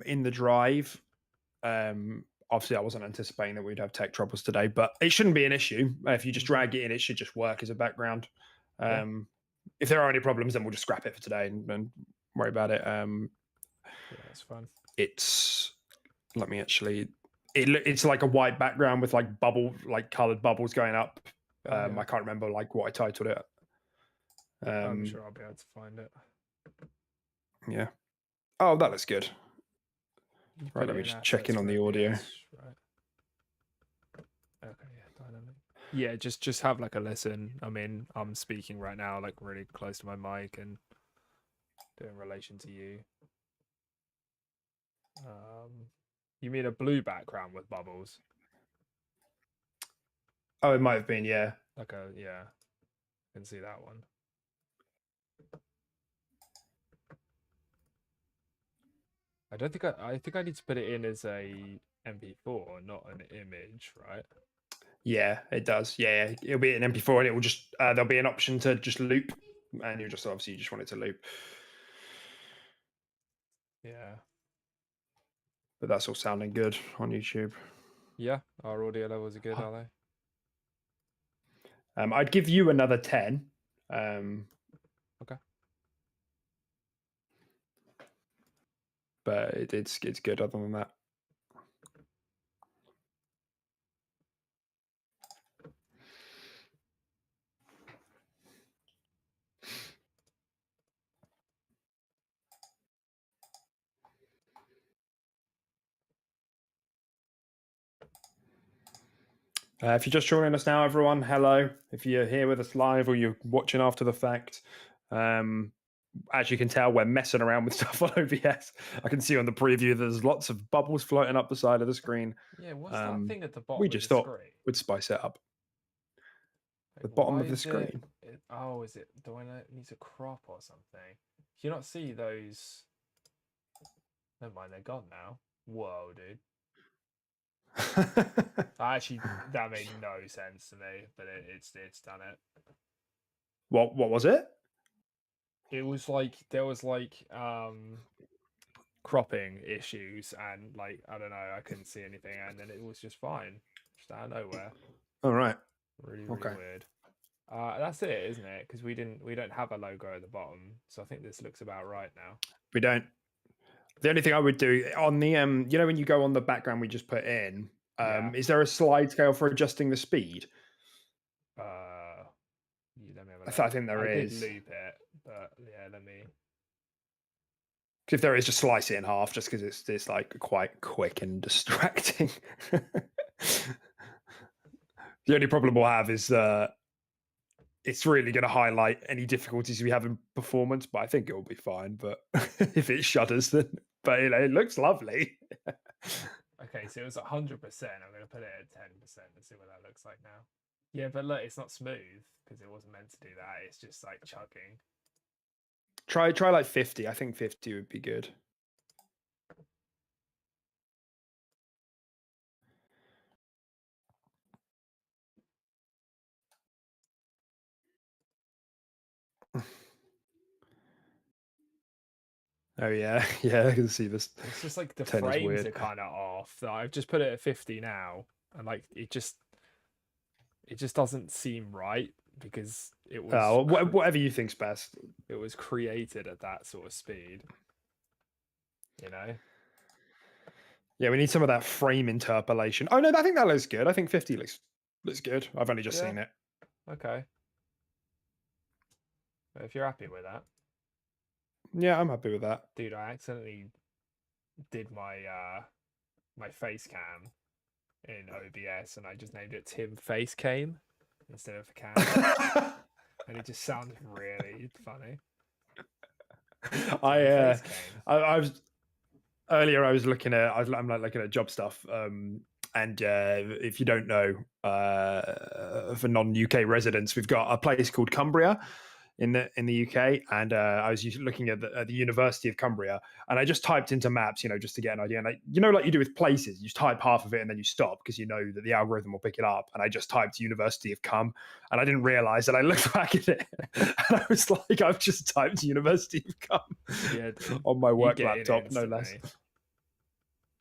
in the drive. Obviously, I wasn't anticipating that we'd have tech troubles today, but it shouldn't be an issue. If you just drag it in, it should just work as a background. If there are any problems, then we'll just scrap it for today and worry about it. Yeah, that's fine. It's let me actually. It's like a white background with like colored bubbles going up. I can't remember like what I titled it. I'm sure I'll be able to find it. Yeah. Oh, that looks good. Right, let me just check in on the audio. Right. Okay, yeah, dynamic. Yeah, just have like a listen. I mean, I'm speaking right now, like really close to my mic and doing relation to you. You mean a blue background with bubbles? Oh, it might have been, yeah. Okay, yeah, I can see that one. I don't think I think I need to put it in as a MP4, not an image, right? Yeah, it does. Yeah, it'll be an MP4, and it will just there'll be an option to just loop, and you just obviously just want it to loop. Yeah. But that's all sounding good on YouTube. Yeah, our audio levels are good, are they? I'd give you another 10. Okay. But it's good other than that. If you're just joining us now, everyone, hello. If you're here with us live or you're watching after the fact, as you can tell, we're messing around with stuff on OBS. I can see on the preview there's lots of bubbles floating up the side of the screen. Yeah, what's that thing at the bottom? We just thought we'd spice it up. The bottom of the screen. Is it the one that needs a crop or something? Do you not see those? Never mind, they're gone now. Whoa, dude. Actually, that made no sense to me, but it's done it. What was it? It was like there was like cropping issues and like I don't know, I couldn't see anything, and then it was just fine, just out of nowhere. All right. Really weird. That's it, isn't it? Because we don't have a logo at the bottom, so I think this looks about right now. We don't. The only thing I would do on the you know, when you go on the background we just put in, is there a slide scale for adjusting the speed? Let me have a look. I think there is. I did loop it, but yeah, let me. If there is, just slice it in half, just because it's like quite quick and distracting. The only problem we'll have is it's really going to highlight any difficulties we have in performance, but I think it will be fine. But if it shudders, then it looks lovely. Okay, so it was 100%. I'm going to put it at 10% and see what that looks like now. Yeah, but look, it's not smooth because it wasn't meant to do that. It's just like chugging. Try like 50. I think 50 would be good. Oh yeah, yeah, I can see this. It's just like the frames are kind of off. I've just put it at 50 now, and like it just doesn't seem right because it was. Whatever you think's best. It was created at that sort of speed. You know. Yeah, we need some of that frame interpolation. Oh no, I think that looks good. I think 50 looks good. I've only just seen it. Okay. If you're happy with that. Yeah, I'm happy with that. Dude, I accidentally did my my face cam in OBS and I just named it Tim Face Came instead of cam. And it just sounds really funny. I was earlier I was looking at I'm like looking at job stuff and if you don't know, for non-UK residents, we've got a place called Cumbria in the UK, and I was looking at the University of Cumbria, and I just typed into maps, just to get an idea, and like you do with places, you just type half of it and then you stop because you know that the algorithm will pick it up. And I just typed University of Cum, and I didn't realize that I looked back at it and I was like, I've just typed University of Cum on my work laptop, no less.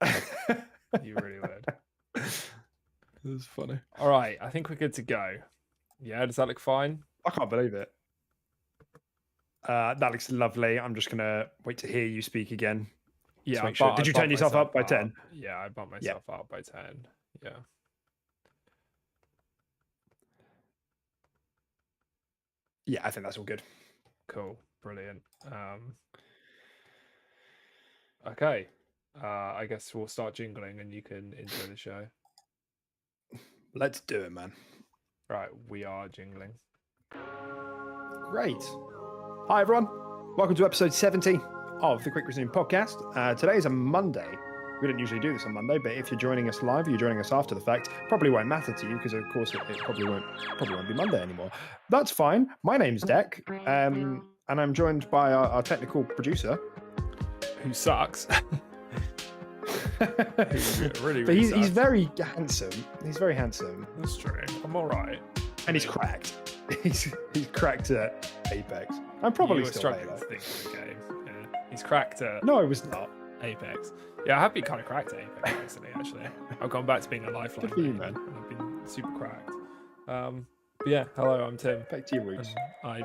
You really would. That's funny. All right, I think we're good to go. Yeah, does that look fine? I can't believe it. That looks lovely. I'm just gonna wait to hear you speak again. Yeah, To make sure. Did you turn yourself up by 10? Yeah, I bumped myself up by 10. Yeah. Yeah, I think that's all good. Cool. Brilliant. Okay. I guess we'll start jingling and you can enjoy the show. Let's do it, man. Right, we are jingling. Great. Hi, everyone. Welcome to episode 70 of the Quick Resume podcast. Today is a Monday. We don't usually do this on Monday, but if you're joining us live or you're joining us after the fact, probably won't matter to you because, of course, it probably won't be Monday anymore. That's fine. My name's Deck, and I'm joined by our technical producer, who sucks. Really he's very handsome. He's very handsome. That's true. I'm all right. And he's cracked. He's cracked at Apex. I'm probably still struggling to think of the game. Yeah. He's cracked at. No, I was not. Apex. Yeah, I have been kind of cracked at Apex recently. Actually, I've gone back to being a lifeline. Good for you, man. I've been super cracked. But yeah, hello, I'm Tim. Back to your roots. I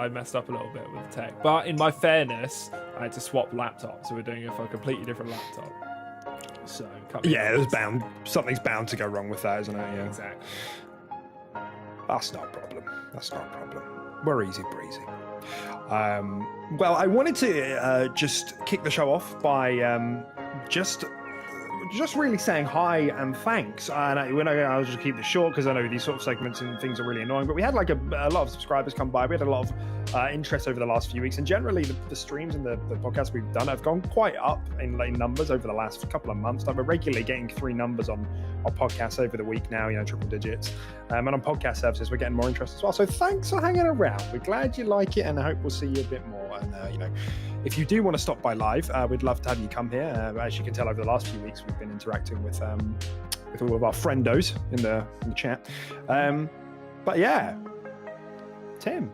messed up a little bit with the tech, but in my fairness, I had to swap laptops, so we're doing it for a completely different laptop. So yeah, something's bound to go wrong with that, isn't it? Yeah, exactly. That's not a problem. We're easy breezy. Well, I wanted to just kick the show off by just really saying hi and thanks. And I'll just keep this short because I know these sort of segments and things are really annoying. But we had like a lot of subscribers come by. We had a lot of interest over the last few weeks, and generally the streams and the podcasts we've done have gone quite up in numbers over the last couple of months. Like we're regularly getting 3 numbers on our podcasts over the week now, triple digits. And on podcast services, we're getting more interest as well. So thanks for hanging around. We're glad you like it, and I hope we'll see you a bit more. And if you do want to stop by live, we'd love to have you come here. As you can tell, over the last few weeks, we've been interacting with all of our friendos in the chat. But yeah, Tim.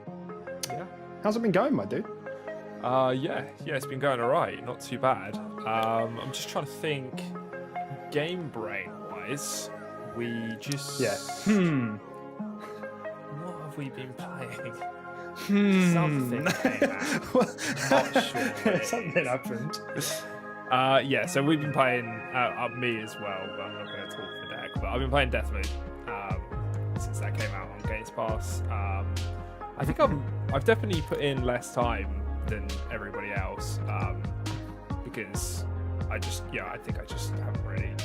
Yeah. How's it been going, my dude? Yeah, it's been going all right. Not too bad. I'm just trying to think, game brain wise. We just What have we been playing? Something came out. Not sure. Something happened. Yeah, so we've been playing me as well, but I'm not going to talk for Deck. But I've been playing Deathloop since that came out on Games Pass. I think I've definitely put in less time than everybody else because I think I just haven't really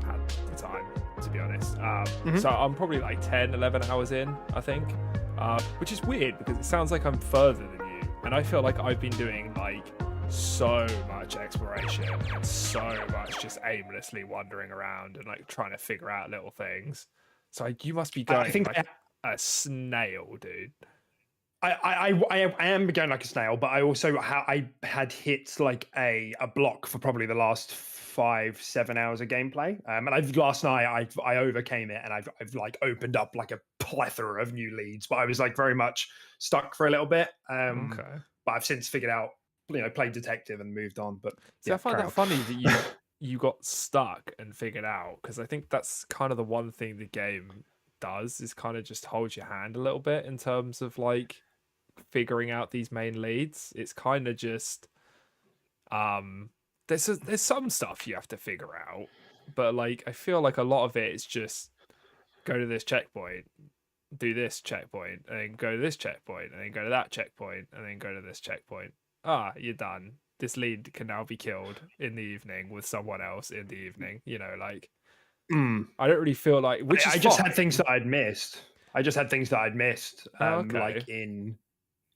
had the time, to be honest. So I'm probably like 10, 11 hours in, I think. Which is weird because it sounds like I'm further than you, and I feel like I've been doing like so much exploration and so much just aimlessly wandering around and like trying to figure out little things. So you must be going a snail, dude. I am going like a snail, but I also I had hit like a block for probably the last 5-7 hours of gameplay. And last night I overcame it, and I've like opened up like a plethora of new leads, but I was like very much stuck for a little bit. Okay. But I've since figured out, played detective and moved on. But see, I find that funny that you got stuck and figured out, because I think that's kind of the one thing the game does, is kind of just hold your hand a little bit in terms of like figuring out these main leads. It's kind of just there's some stuff you have to figure out, but like I feel like a lot of it is just go to this checkpoint, do this checkpoint, and then go to this checkpoint, and then go to that checkpoint, and then go to this checkpoint. You're done. This lead can now be killed in the evening with someone else in the evening. I don't really feel like, I just had things that I'd missed. Like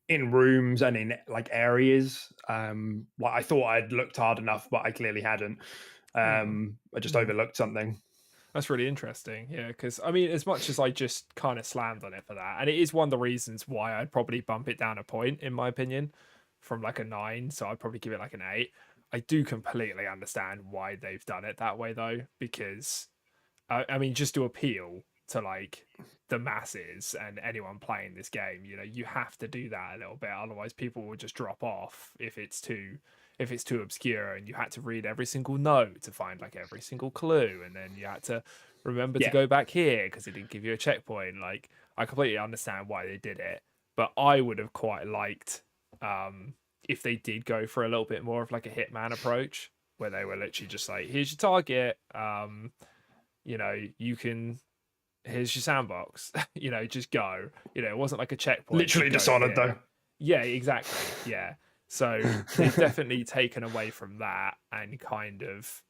in rooms and in like areas. Like I thought I'd looked hard enough, but I clearly hadn't. I just overlooked something. That's really interesting. Yeah, because I mean, as much as I just kind of slammed on it for that, and it is one of the reasons why I'd probably bump it down a point, in my opinion, from like a 9. So I'd probably give it like an 8. I do completely understand why they've done it that way, though, because I mean, just to appeal to like the masses and anyone playing this game, you have to do that a little bit, otherwise people will just drop off if it's too if it's too obscure and you had to read every single note to find like every single clue, and then you had to remember to Yeah. go back here because it didn't give you a checkpoint. Like, I completely understand why they did it, but I would have quite liked if they did go for a little bit more of like a Hitman approach, where they were literally just like, here's your target, you know, you can, here's your sandbox, you know, just go. You know, it wasn't like a checkpoint. Literally Dishonored, though. Yeah, exactly. Yeah. So they've definitely taken away from that and kind of,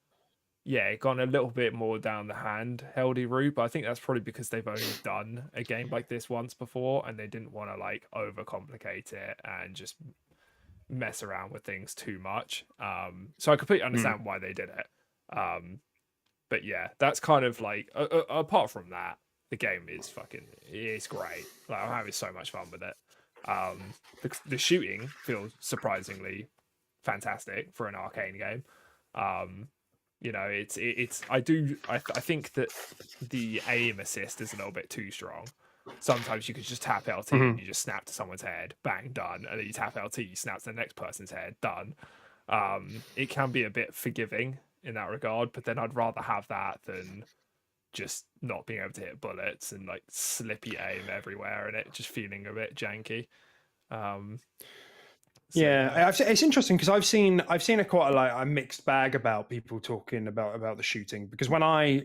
yeah, gone a little bit more down the handheldy route. But I think that's probably because they've only done a game like this once before, and they didn't want to like overcomplicate it and just mess around with things too much. So I completely understand why they did it. But yeah, that's kind of like apart from that, the game is it's great. Like, I'm having so much fun with it. The shooting feels surprisingly fantastic for an arcane game. You know, I think that the aim assist is a little bit too strong. Sometimes you could just tap LT and you just snap to someone's head, bang, done, and then you tap LT, you snap to the next person's head, done. It can be a bit forgiving in that regard, but then I'd rather have that than just not being able to hit bullets and like slippy aim everywhere and it just feeling a bit janky. It's interesting because I've seen a mixed bag about people talking about the shooting, because when I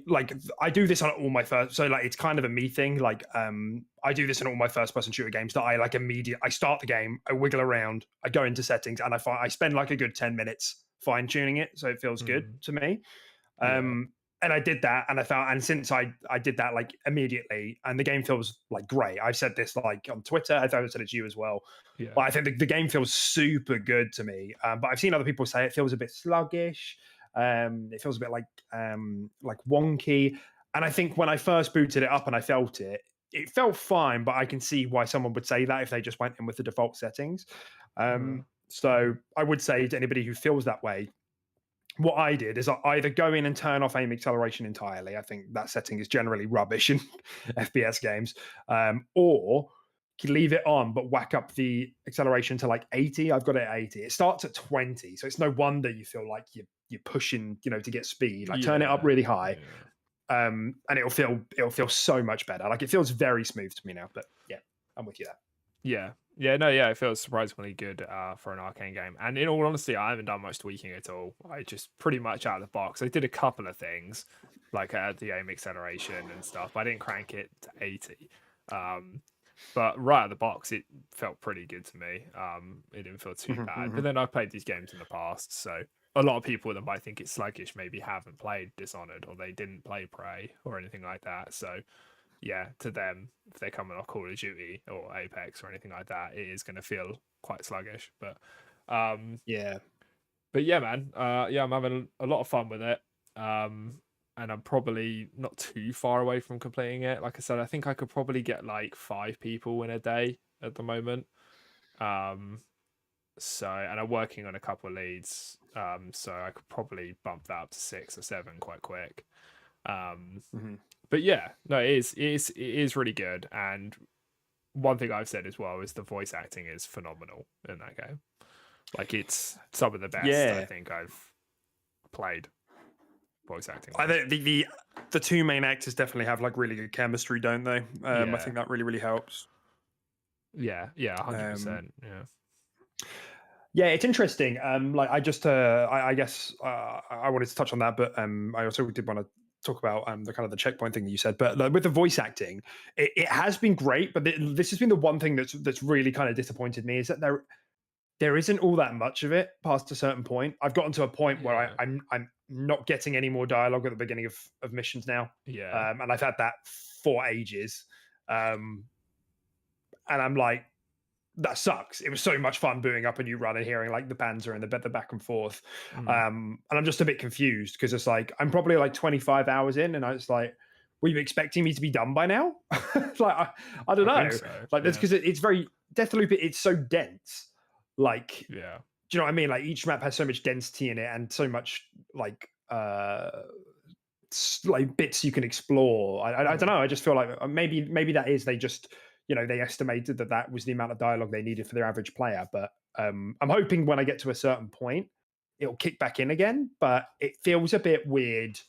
do this on all my first, so like it's kind of a me thing. Like I do this in all my first person shooter games that I like I start the game, I wiggle around, I go into settings, and I spend like a good 10 minutes fine tuning it so it feels good to me. And I did that, and since I did that like immediately, and the game feels like great. I've said this like on Twitter, I've said it to you as well. Yeah. But I think the game feels super good to me. But I've seen other people say it feels a bit sluggish. It feels a bit like wonky. And I think when I first booted it up and I felt it, it felt fine. But I can see why someone would say that if they just went in with the default settings. So I would say to anybody who feels that way, what I did is I either go in and turn off aim acceleration entirely. I think that setting is generally rubbish in FPS games, or leave it on but whack up the acceleration to like 80. I've got it at 80. It starts at 20, so it's no wonder you feel like you're pushing, you know, to get speed. Like turn it up really high, and it'll feel so much better. Like it feels very smooth to me now. But yeah, I'm with you there. It feels surprisingly good for an arcane game. And in all honesty, I haven't done much tweaking at all. I just pretty much out of the box. I did a couple of things, like the aim acceleration and stuff. But I didn't crank it to 80. But right out of the box, it felt pretty good to me. It didn't feel too bad. But then I've played these games in the past, so a lot of people that might think it's sluggish maybe haven't played Dishonored, or they didn't play Prey or anything like that. So yeah, to them, if they're coming off Call of Duty or Apex or anything like that, it is going to feel quite sluggish. But man, I'm having a lot of fun with it. And I'm probably not too far away from completing it. Like I said, I think I could probably get like 5 people in a day at the moment. And I'm working on a couple of leads. So I could probably bump that up to 6 or 7 quite quick. But yeah, no, it is really good. And one thing I've said as well is the voice acting is phenomenal in that game. Like it's some of the best I think I've played voice acting. I think the two main actors definitely have like really good chemistry, don't they? I think that really helps. Yeah, 100%. Yeah, it's interesting. Like I just, I guess I wanted to touch on that, but I also did want to talk about the kind of the checkpoint thing that you said. But with the voice acting, it has been great, but this has been the one thing that's really kind of disappointed me, is that there isn't all that much of it past a certain point. I've gotten to a point where I'm not getting any more dialogue at the beginning of missions now. And I've had that for ages. And I'm like, that sucks. It was so much fun booting up a new run and hearing like the banter and the back and forth. And I'm just a bit confused because it's like I'm probably like 25 hours in, and I was like, were you expecting me to be done by now? Like I don't know. So. Like that's because it's very Deathloop. It's so dense. Like, do you know what I mean? Like each map has so much density in it and so much like bits you can explore. I don't know. I just feel like maybe that is they just, you know, they estimated that was the amount of dialogue they needed for their average player. But I'm hoping when I get to a certain point, it'll kick back in again, but it feels a bit weird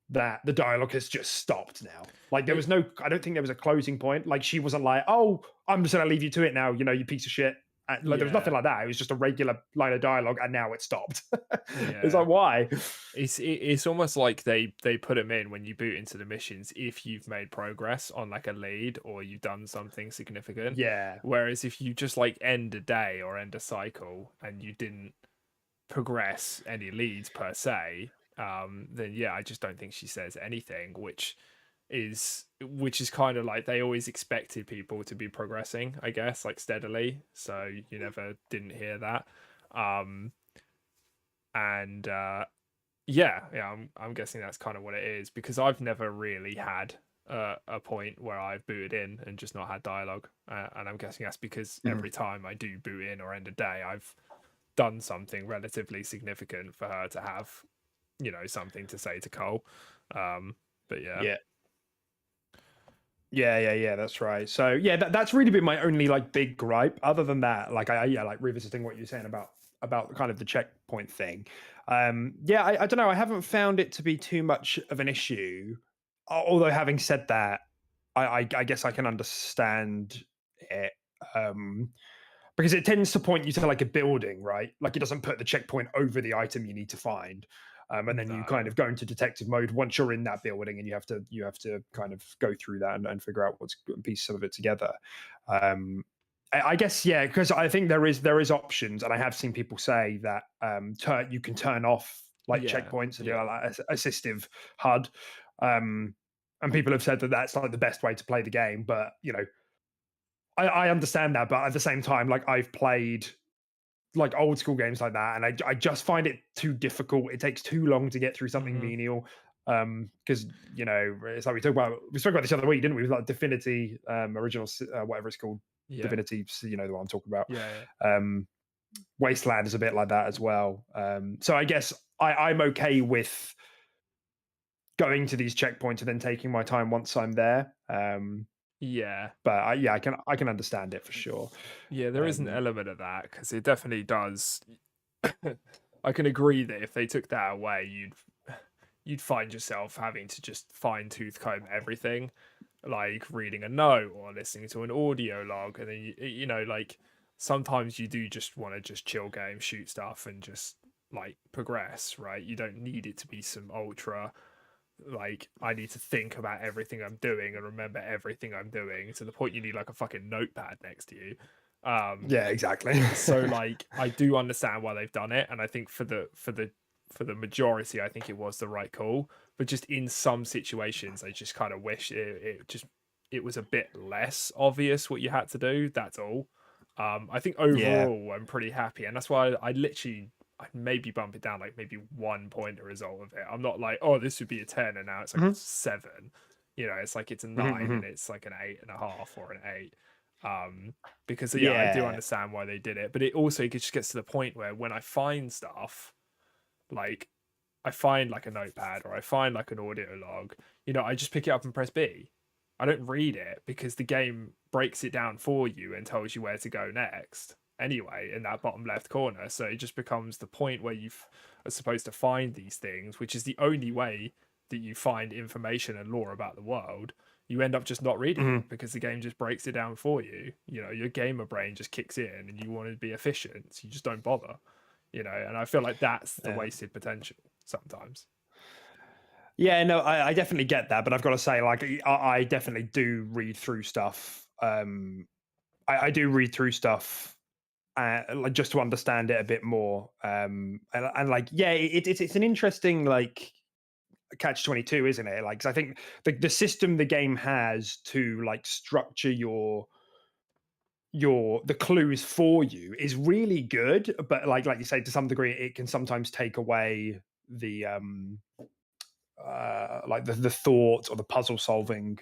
that the dialogue has just stopped now. Like there was no, I don't think there was a closing point. Like she wasn't like, "Oh, I'm just gonna leave you to it now," you piece of shit. Like there was nothing Yeah, like that. It was just a regular line of dialogue, and now it stopped. It's yeah. like, why? It's almost like they put them in when you boot into the missions if you've made progress on like a lead or you've done something significant. Yeah, Whereas if you just like end a day or end a cycle and you didn't progress any leads per se, then yeah, I just don't think she says anything, which is kind of like they always expected people to be progressing, I guess, like steadily. So you never didn't hear that. Um, and yeah, I'm guessing that's kind of what it is because I've never really had a point where I've booted in and just not had dialogue, and I'm guessing that's because Mhm. every time I do boot in or end a day, I've done something relatively significant for her to have, something to say to Cole. But yeah, Yeah. Yeah. That's right. So yeah, that's really been my only like big gripe. Other than that, like yeah, like revisiting what you're saying about kind of the checkpoint thing. Yeah, I don't know. I haven't found it to be too much of an issue. Although having said that, I guess I can understand it. Because it tends to point you to like a building, right? Like it doesn't put the checkpoint over the item you need to find. And then you kind no, of go into detective mode once you're in that building, and you have to kind of go through that and figure out what's piece some of it together. Um, I guess yeah, because I think there is options, and I have seen people say that you can turn off like yeah, checkpoints and do yeah, like assistive HUD, and people have said that that's like the best way to play the game. But I understand that, but at the same time, like I've played like old school games like that, and I just find it too difficult. It takes too long to get through something hmm menial. Because it's like we spoke about this other week, didn't we? With like Divinity, original, whatever it's called, yeah, Divinity. You know the one I'm talking about. yeah, Um, Wasteland is a bit like that as well. So I guess I'm okay with going to these checkpoints and then taking my time once I'm there. yeah. But yeah, I can understand it for sure. Yeah, there is an Um, element of that because it definitely does. I can agree that if they took that away, you'd find yourself having to just fine tooth comb everything, like reading a note or listening to an audio log, and then like sometimes you do just want to just chill game, shoot stuff, and just like progress, right? You don't need it to be some ultra like I need to think about everything I'm doing and remember everything I'm doing to the point you need like a fucking notepad next to you. Um, yeah, exactly. so like I do understand why they've done it, and I think for the majority, I think it was the right call. But just in some situations, I just kind of wish it was a bit less obvious what you had to do. That's all. I think Yeah. overall I'm pretty happy, and that's why I literally I'd maybe bump it down like maybe 1 point a result of it. I'm not like, oh, this would be a 10 and now it's like a Mhm, 7. It's like it's a mhm, 9 and mhm. it's like an 8.5 or an 8. Because yeah, I do Yeah. understand why they did it, but it also just gets to the point where when I find stuff, like I find like a notepad or I find like an audio log, I just pick it up and press B. I don't read it because the game breaks it down for you and tells you where to go next anyway in that bottom left corner. So it just becomes the point where you are supposed to find these things, which is the only way that you find information and lore about the world. You end up just not reading Mhm. it because the game just breaks it down for you. Your gamer brain just kicks in and you want to be efficient, so you just don't bother. And I feel like that's the Yeah. wasted potential sometimes. Yeah, no, I definitely get that, but I've got to say, like, I definitely do read through stuff. I do read through stuff, like just to understand it a bit more. And like, yeah, it's an interesting like catch 22, isn't it? Like, 'cause I think the system the game has to like structure the clues for you is really good, but like you say, to some degree, it can sometimes take away the like the thought or the puzzle solving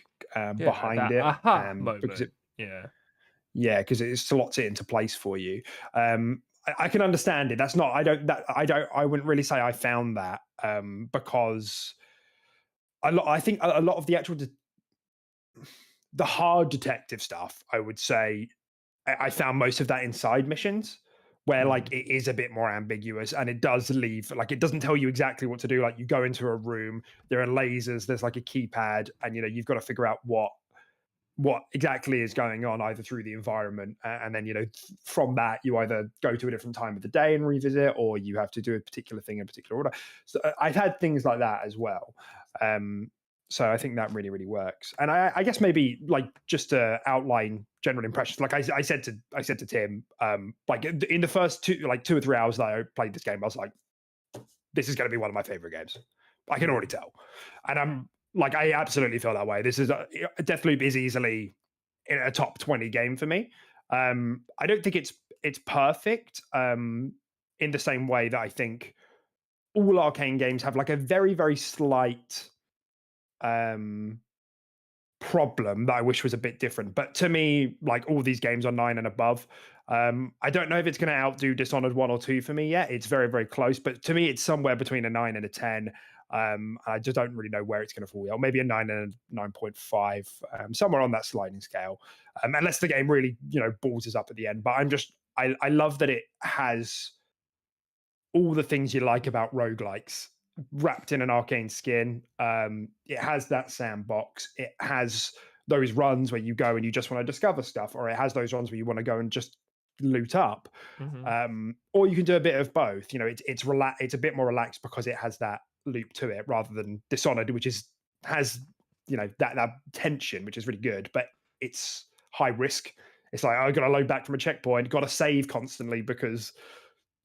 Yeah, behind that it, aha because moment. Yeah. because it slots it into place for you. I can understand it. That's not. I wouldn't really say I found that, because I think a lot of the actual the hard detective stuff, I would say I found most of that inside missions, where like it is a bit more ambiguous and it does leave, like it doesn't tell you exactly what to do. Like you go into a room, there are lasers, there's like a keypad, and you've got to figure out what exactly is going on either through the environment, and then from that you either go to a different time of the day and revisit, or you have to do a particular thing in a particular order. So I've had things like that as well. So I think that really, really works. And I guess maybe like just to outline general impressions, like I said to Tim, like in the first 2 or 3 hours that I played this game, I was like, this is going to be one of my favorite games. I can already tell. And I'm like, I absolutely feel that way. Deathloop is easily in a top 20 game for me. I don't think it's perfect in the same way that I think all Arcane games have like a very, very slight problem that I wish was a bit different. But to me, like all these games are 9 and above. I don't know if it's going to outdo Dishonored 1 or 2 for me yet. It's very, very close. But to me, it's somewhere between a 9 and a 10. I just don't really know where it's going to fall. Maybe a 9 and a 9.5, somewhere on that sliding scale. Unless the game really, balls us up at the end. But I love that it has all the things you like about roguelikes wrapped in an Arcane skin. It has that sandbox. It has those runs where you go and you just want to discover stuff, or it has those runs where you want to go and just loot up. Or you can do a bit of both. It's a bit more relaxed because it has that loop to it, rather than Dishonored, which has that tension, which is really good, but it's high risk. It's like, I got to load back from a checkpoint, got to save constantly, because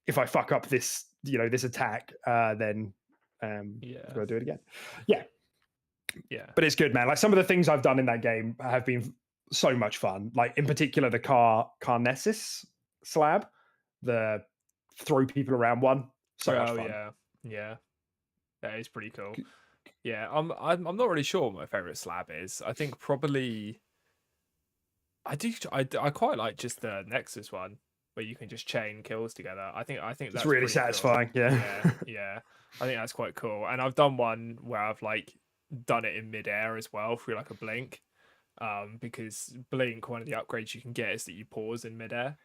if I fuck up this attack, then got to do it again. Yeah. But it's good, man. Like some of the things I've done in that game have been so much fun. Like in particular, the Carnessus slab, the throw people around one. So much fun. Yeah. That is pretty cool. Yeah, I'm not really sure what my favorite slab is. I think probably I quite like just the Nexus one, where you can just chain kills together. I think that's really satisfying. Cool. Yeah. I think that's quite cool. And I've done one where I've like done it in midair as well through like a blink. Because blink, one of the upgrades you can get is that you pause in midair.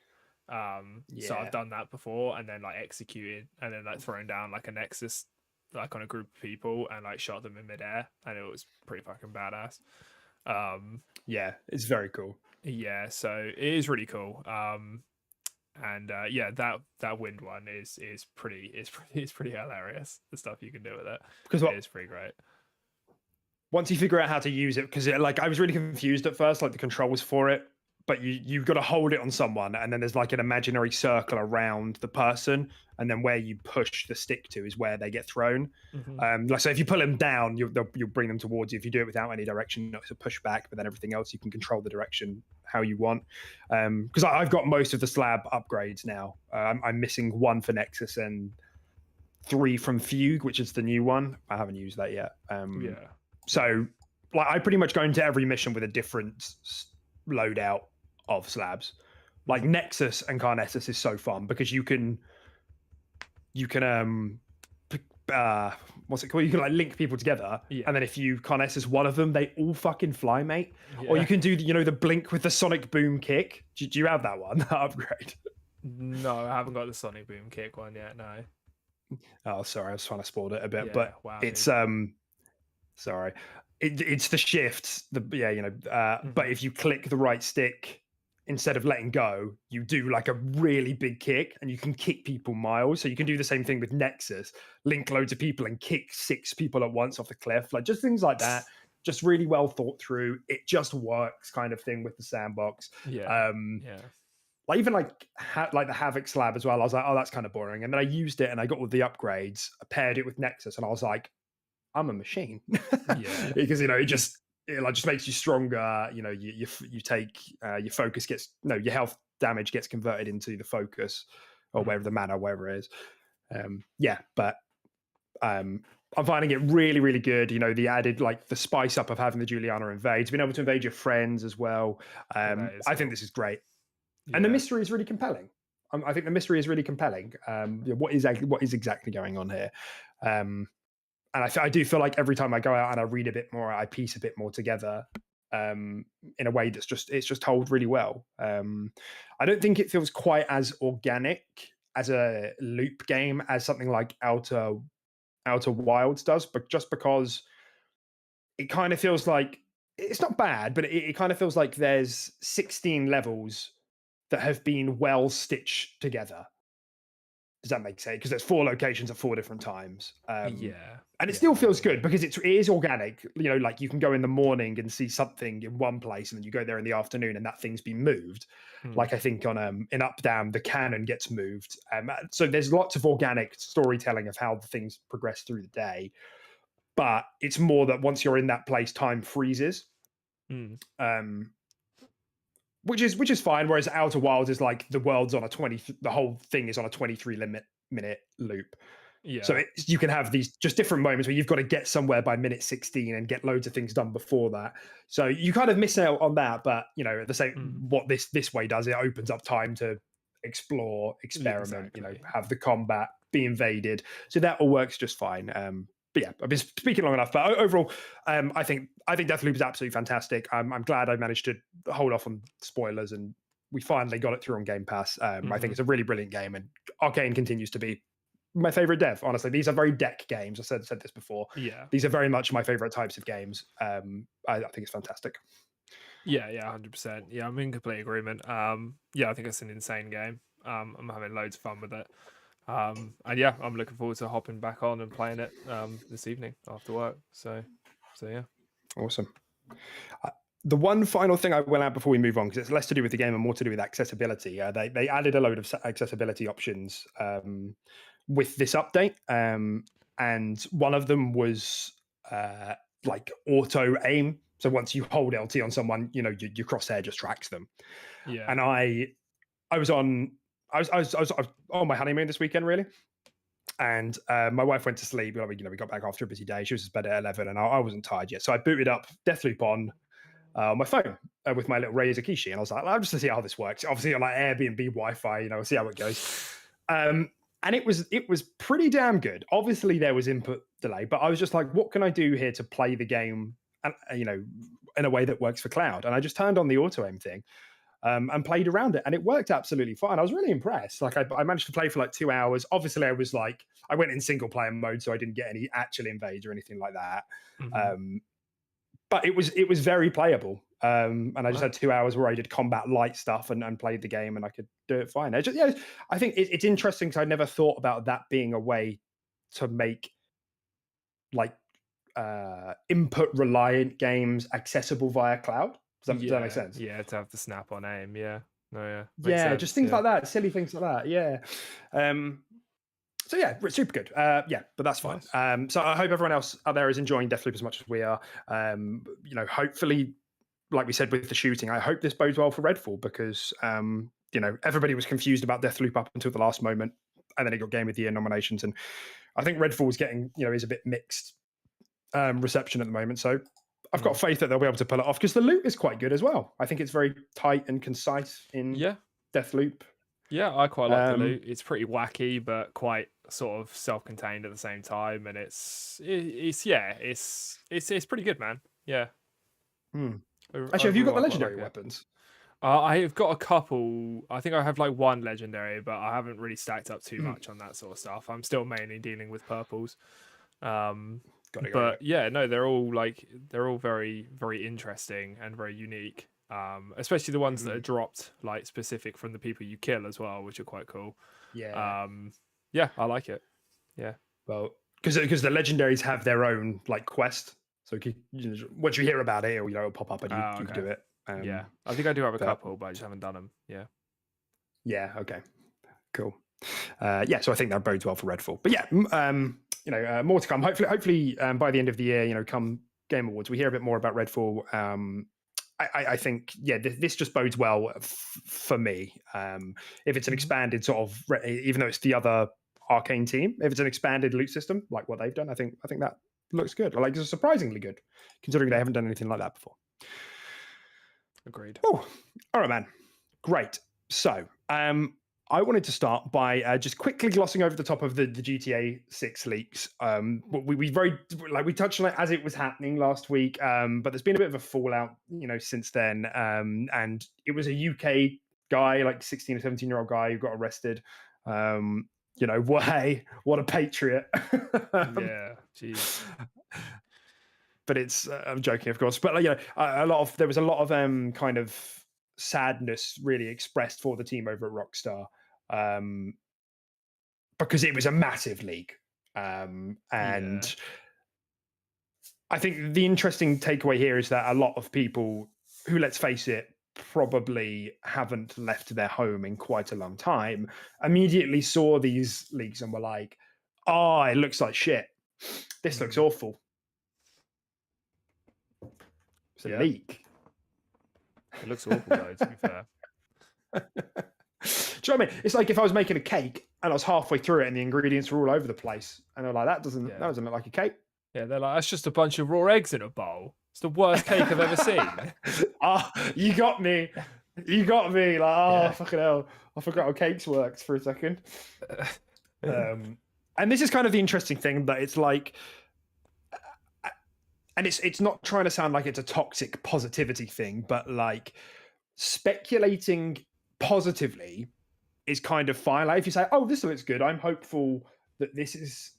So I've done that before, and then like executed, and then like thrown down like a Nexus like on a group of people and like shot them in midair, and it was pretty fucking badass. Yeah, it's very cool. Yeah, so it is really cool. And yeah, that wind one is pretty hilarious. The stuff you can do with it, because it is pretty great. Once you figure out how to use it, because like I was really confused at first, like the controls for it, but you've got to hold it on someone, and then there's like an imaginary circle around the person, and then where you push the stick to is where they get thrown. Like so, if you pull them down, you'll bring them towards you. If you do it without any direction, it's a push back, but then everything else you can control the direction how you want. Because I've got most of the slab upgrades now. I'm missing 1 for Nexus and 3 from Fugue, which is the new one. I haven't used that yet. So like I pretty much go into every mission with a different loadout of slabs. Like Nexus and Carnessus is so fun because you can what's it called? You can like link people together, and then if you Carnessus one of them, they all fucking fly, mate. Or you can do the blink with the sonic boom kick. Do you have that one? That upgrade? No, I haven't got the sonic boom kick one yet. No. Oh, sorry, I was trying to spoil it a bit, but it's sorry. It's the shifts, but if you click the right stick instead of letting go, you do like a really big kick, and you can kick people miles. So you can do the same thing with Nexus, link loads of people and kick 6 people at once off the cliff, like just things like that. Just really well thought through. It just works, kind of thing with the sandbox. Like even like the Havoc slab as well. I was like, oh, that's kind of boring, and then I used it and I got all the upgrades, I paired it with Nexus, and I was like, I'm a machine. Because it just makes you stronger. You take your focus your health damage gets converted into the focus, or wherever the mana, wherever it is. But I'm finding it really, really good. The added like the spice up of having the Juliana invades, being able to invade your friends as well. I think this is great, and the mystery is really compelling. I think the mystery is really compelling. What is exactly going on here? And I do feel like every time I go out and I read a bit more, I piece a bit more together. in a way that's just told really well. I don't think it feels quite as organic as a loop game as something like Outer Wilds does, but just because it kind of feels like it's not bad, but it kind of feels like there's 16 levels that have been well stitched together. Does that make sense? Because there's 4 locations at 4 different times. Yeah. And it Yeah, still I know feels what you good because it is organic. You know, like you can go in the morning and see something in one place, and then you go there in the afternoon, and that thing's been moved. mean. Like I think on in Up Down, the cannon gets moved. So there's lots of organic storytelling of how the things progress through the day. But it's more that once you're in that place, time freezes. Mm. Which is fine. Whereas Outer Wilds is like the world's on a 20, the whole thing is on a 23-minute loop. Yeah. So you can have these just different moments where you've got to get somewhere by minute 16 and get loads of things done before that. So you kind of miss out on that. But you know, at the same, what this way does, it opens up time to explore, experiment. You know, exactly. have the combat, be invaded. So that all works just fine. But yeah, I've been speaking long enough. But overall, I think Deathloop is absolutely fantastic. I'm glad I managed to hold off on spoilers, and we finally got it through on Game Pass. I think it's a really brilliant game, and Arcane continues to be my favorite dev. Honestly, these are very deck games. I said this before. Yeah. These are very much my favorite types of games. I think it's fantastic. Yeah, 100%. Yeah, I'm in complete agreement. Yeah, I think it's an insane game. I'm having loads of fun with it. And yeah, I'm looking forward to hopping back on and playing it this evening after work. So yeah. Awesome. The one final thing I will add before we move on, because it's less to do with the game and more to do with accessibility. They added a load of accessibility options with this update, and one of them was like auto aim. So once you hold LT on someone, you know your crosshair just tracks them. Yeah. And I was on my honeymoon this weekend, really. And my wife went to sleep. We got back after a busy day. She was to bed at 11, and I wasn't tired yet. So I booted up Deathloop on my phone with my little Razer Kishi, and I was like, "I'll just see how this works." Obviously, on like Airbnb Wi-Fi, you know, see how it goes. And it was pretty damn good. Obviously, there was input delay, but I was just like, "What can I do here to play the game?" And you know, in a way that works for cloud. And I just turned on the auto aim thing. And played around it, and it worked absolutely fine. I was really impressed. Like I managed to play for like 2 hours. Obviously, I went in single player mode, so I didn't get any actual invades or anything like that. But it was very playable. And I just had 2 hours where I did combat light stuff and played the game, and I could do it fine. I think it's interesting because I never thought about that being a way to make like input reliant games accessible via cloud. Does that make sense? Yeah, to have the snap on aim. Yeah. No, yeah. Makes sense, just things like like that, silly things like that. Yeah. So yeah, super good. Yeah, but that's fine. Nice. So I hope everyone else out there is enjoying Deathloop as much as we are. You know, hopefully, like we said with the shooting, I hope this bodes well for Redfall because you know, everybody was confused about Deathloop up until the last moment, and then it got Game of the Year nominations, and I think Redfall is getting, you know, is a bit mixed reception at the moment. So I've got faith that they'll be able to pull it off because the loot is quite good as well. I think it's very tight and concise in Deathloop. Yeah, I quite like the loot. It's pretty wacky, but quite sort of self-contained at the same time, and it's pretty good, man. Yeah. Actually, have you got the legendary weapons? I've got a couple. I think I have like one legendary, but I haven't really stacked up too much on that sort of stuff. I'm still mainly dealing with purples. But yeah, no, they're all very, very interesting and very unique. Especially the ones that are dropped like specific from the people you kill as well, which are quite cool. Yeah. Yeah, I like it. Yeah. Well, because the legendaries have their own like quest, so once you hear about it, it'll pop up and you can do it. Yeah, I think I do have a couple, but I just haven't done them. Yeah. Yeah. Okay. Cool. Yeah. So I think that bodes well for Redfall. But yeah, you know, more to come. Hopefully, by the end of the year, you know, come Game Awards, we hear a bit more about Redfall. I think, yeah, this just bodes well for me. If it's an expanded sort of, even though it's the other Arcane team, if it's an expanded loot system like what they've done, I think that looks good. Like it's surprisingly good, considering they haven't done anything like that before. Agreed. Oh, all right, man. Great. So, I wanted to start by just quickly glossing over the top of the GTA 6 leaks. We touched on it as it was happening last week, but there's been a bit of a fallout, since then. And it was a UK guy, like 16 or 17-year-old guy, who got arrested. What a patriot. Yeah, jeez. But it's I'm joking, of course. But there was a lot of kind of sadness really expressed for the team over at Rockstar, because it was a massive leak. And I think the interesting takeaway here is that a lot of people who, let's face it, probably haven't left their home in quite a long time, immediately saw these leaks and were like, oh, it looks like shit. This looks awful. It's a leak. It looks awful though, to be fair. Do you know what I mean? It's like if I was making a cake and I was halfway through it and the ingredients were all over the place, and they're like, that doesn't look like a cake. Yeah, they're like, that's just a bunch of raw eggs in a bowl. It's the worst cake I've ever seen. You got me. You got me. Like, fucking hell. I forgot how cakes works for a second. And this is kind of the interesting thing, that it's like, and it's not trying to sound like it's a toxic positivity thing, but like speculating positively is kind of fine. Like if you say, oh, this looks good, I'm hopeful that this is,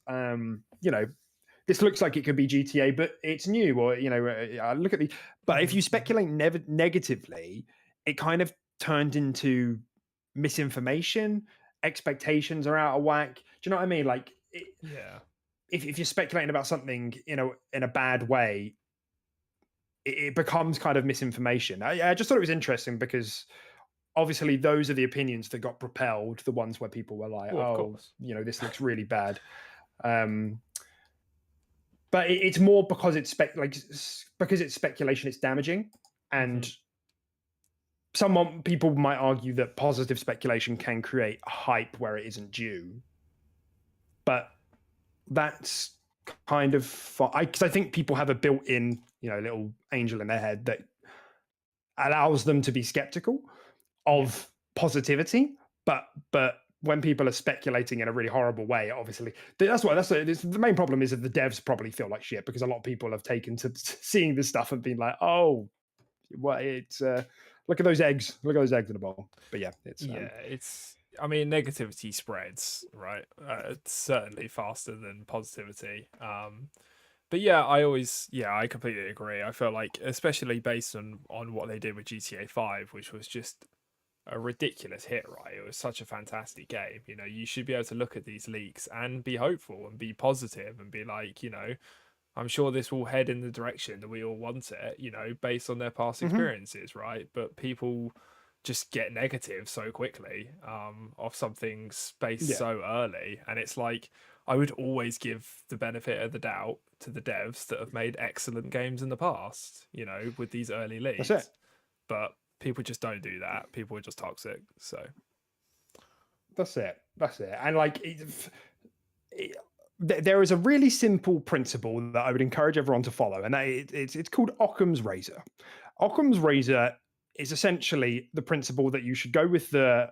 this looks like it could be GTA, but it's new, or, look at the, but if you speculate negatively, it kind of turned into misinformation. Expectations are out of whack. Do you know what I mean? Like, if you're speculating about something, in a bad way, it becomes kind of misinformation. I just thought it was interesting because obviously those are the opinions that got propelled, the ones where people were like, this looks really bad. But it's more because it's speculation, it's damaging. And people might argue that positive speculation can create hype where it isn't due. But that's kind of because I think people have a built-in, little angel in their head that allows them to be skeptical of positivity. But when people are speculating in a really horrible way, obviously the main problem is that the devs probably feel like shit, because a lot of people have taken to seeing this stuff and been like, oh, it's look at those eggs in the bowl. But it's I mean, negativity spreads, right? Certainly faster than positivity. But I completely agree. I feel like, especially based on what they did with GTA 5, which was just a ridiculous hit, right? It was such a fantastic game. You should be able to look at these leaks and be hopeful and be positive and be like, I'm sure this will head in the direction that we all want it, based on their past experiences, right? But people just get negative so quickly off something spaced so early. And it's like, I would always give the benefit of the doubt to the devs that have made excellent games in the past, with these early leaks. That's it. But people just don't do that. People are just toxic. So that's it. And like, there is a really simple principle that I would encourage everyone to follow, and it's called Occam's razor. Occam's razor is essentially the principle that you should go with the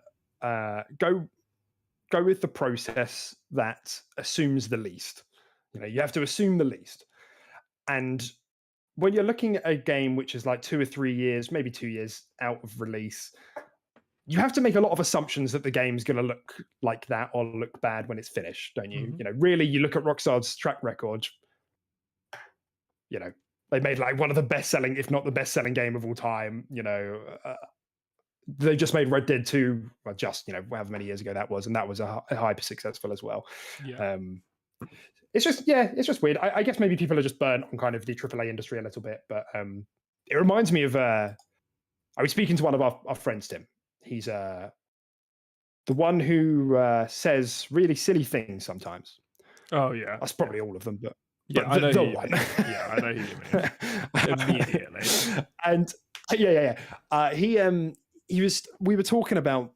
process that assumes the least. You have to assume the least. And when you're looking at a game which is like 2 or 3 years, maybe 2 years out of release, you have to make a lot of assumptions that the game's going to look like that or look bad when it's finished, don't you? Really, you look at Rockstar's track record. They made like one of the best-selling, if not the best-selling game of all time. They just made Red Dead 2, well, however many years ago that was, and that was a hyper successful as well. It's just weird. I guess maybe people are just burnt on kind of the AAA industry a little bit, but it reminds me of I was speaking to one of our friends, Tim. He's the one who says really silly things sometimes. Oh yeah, that's probably all of them, but I know who you mean. Yeah, I know who you mean. Immediately. And we were talking about,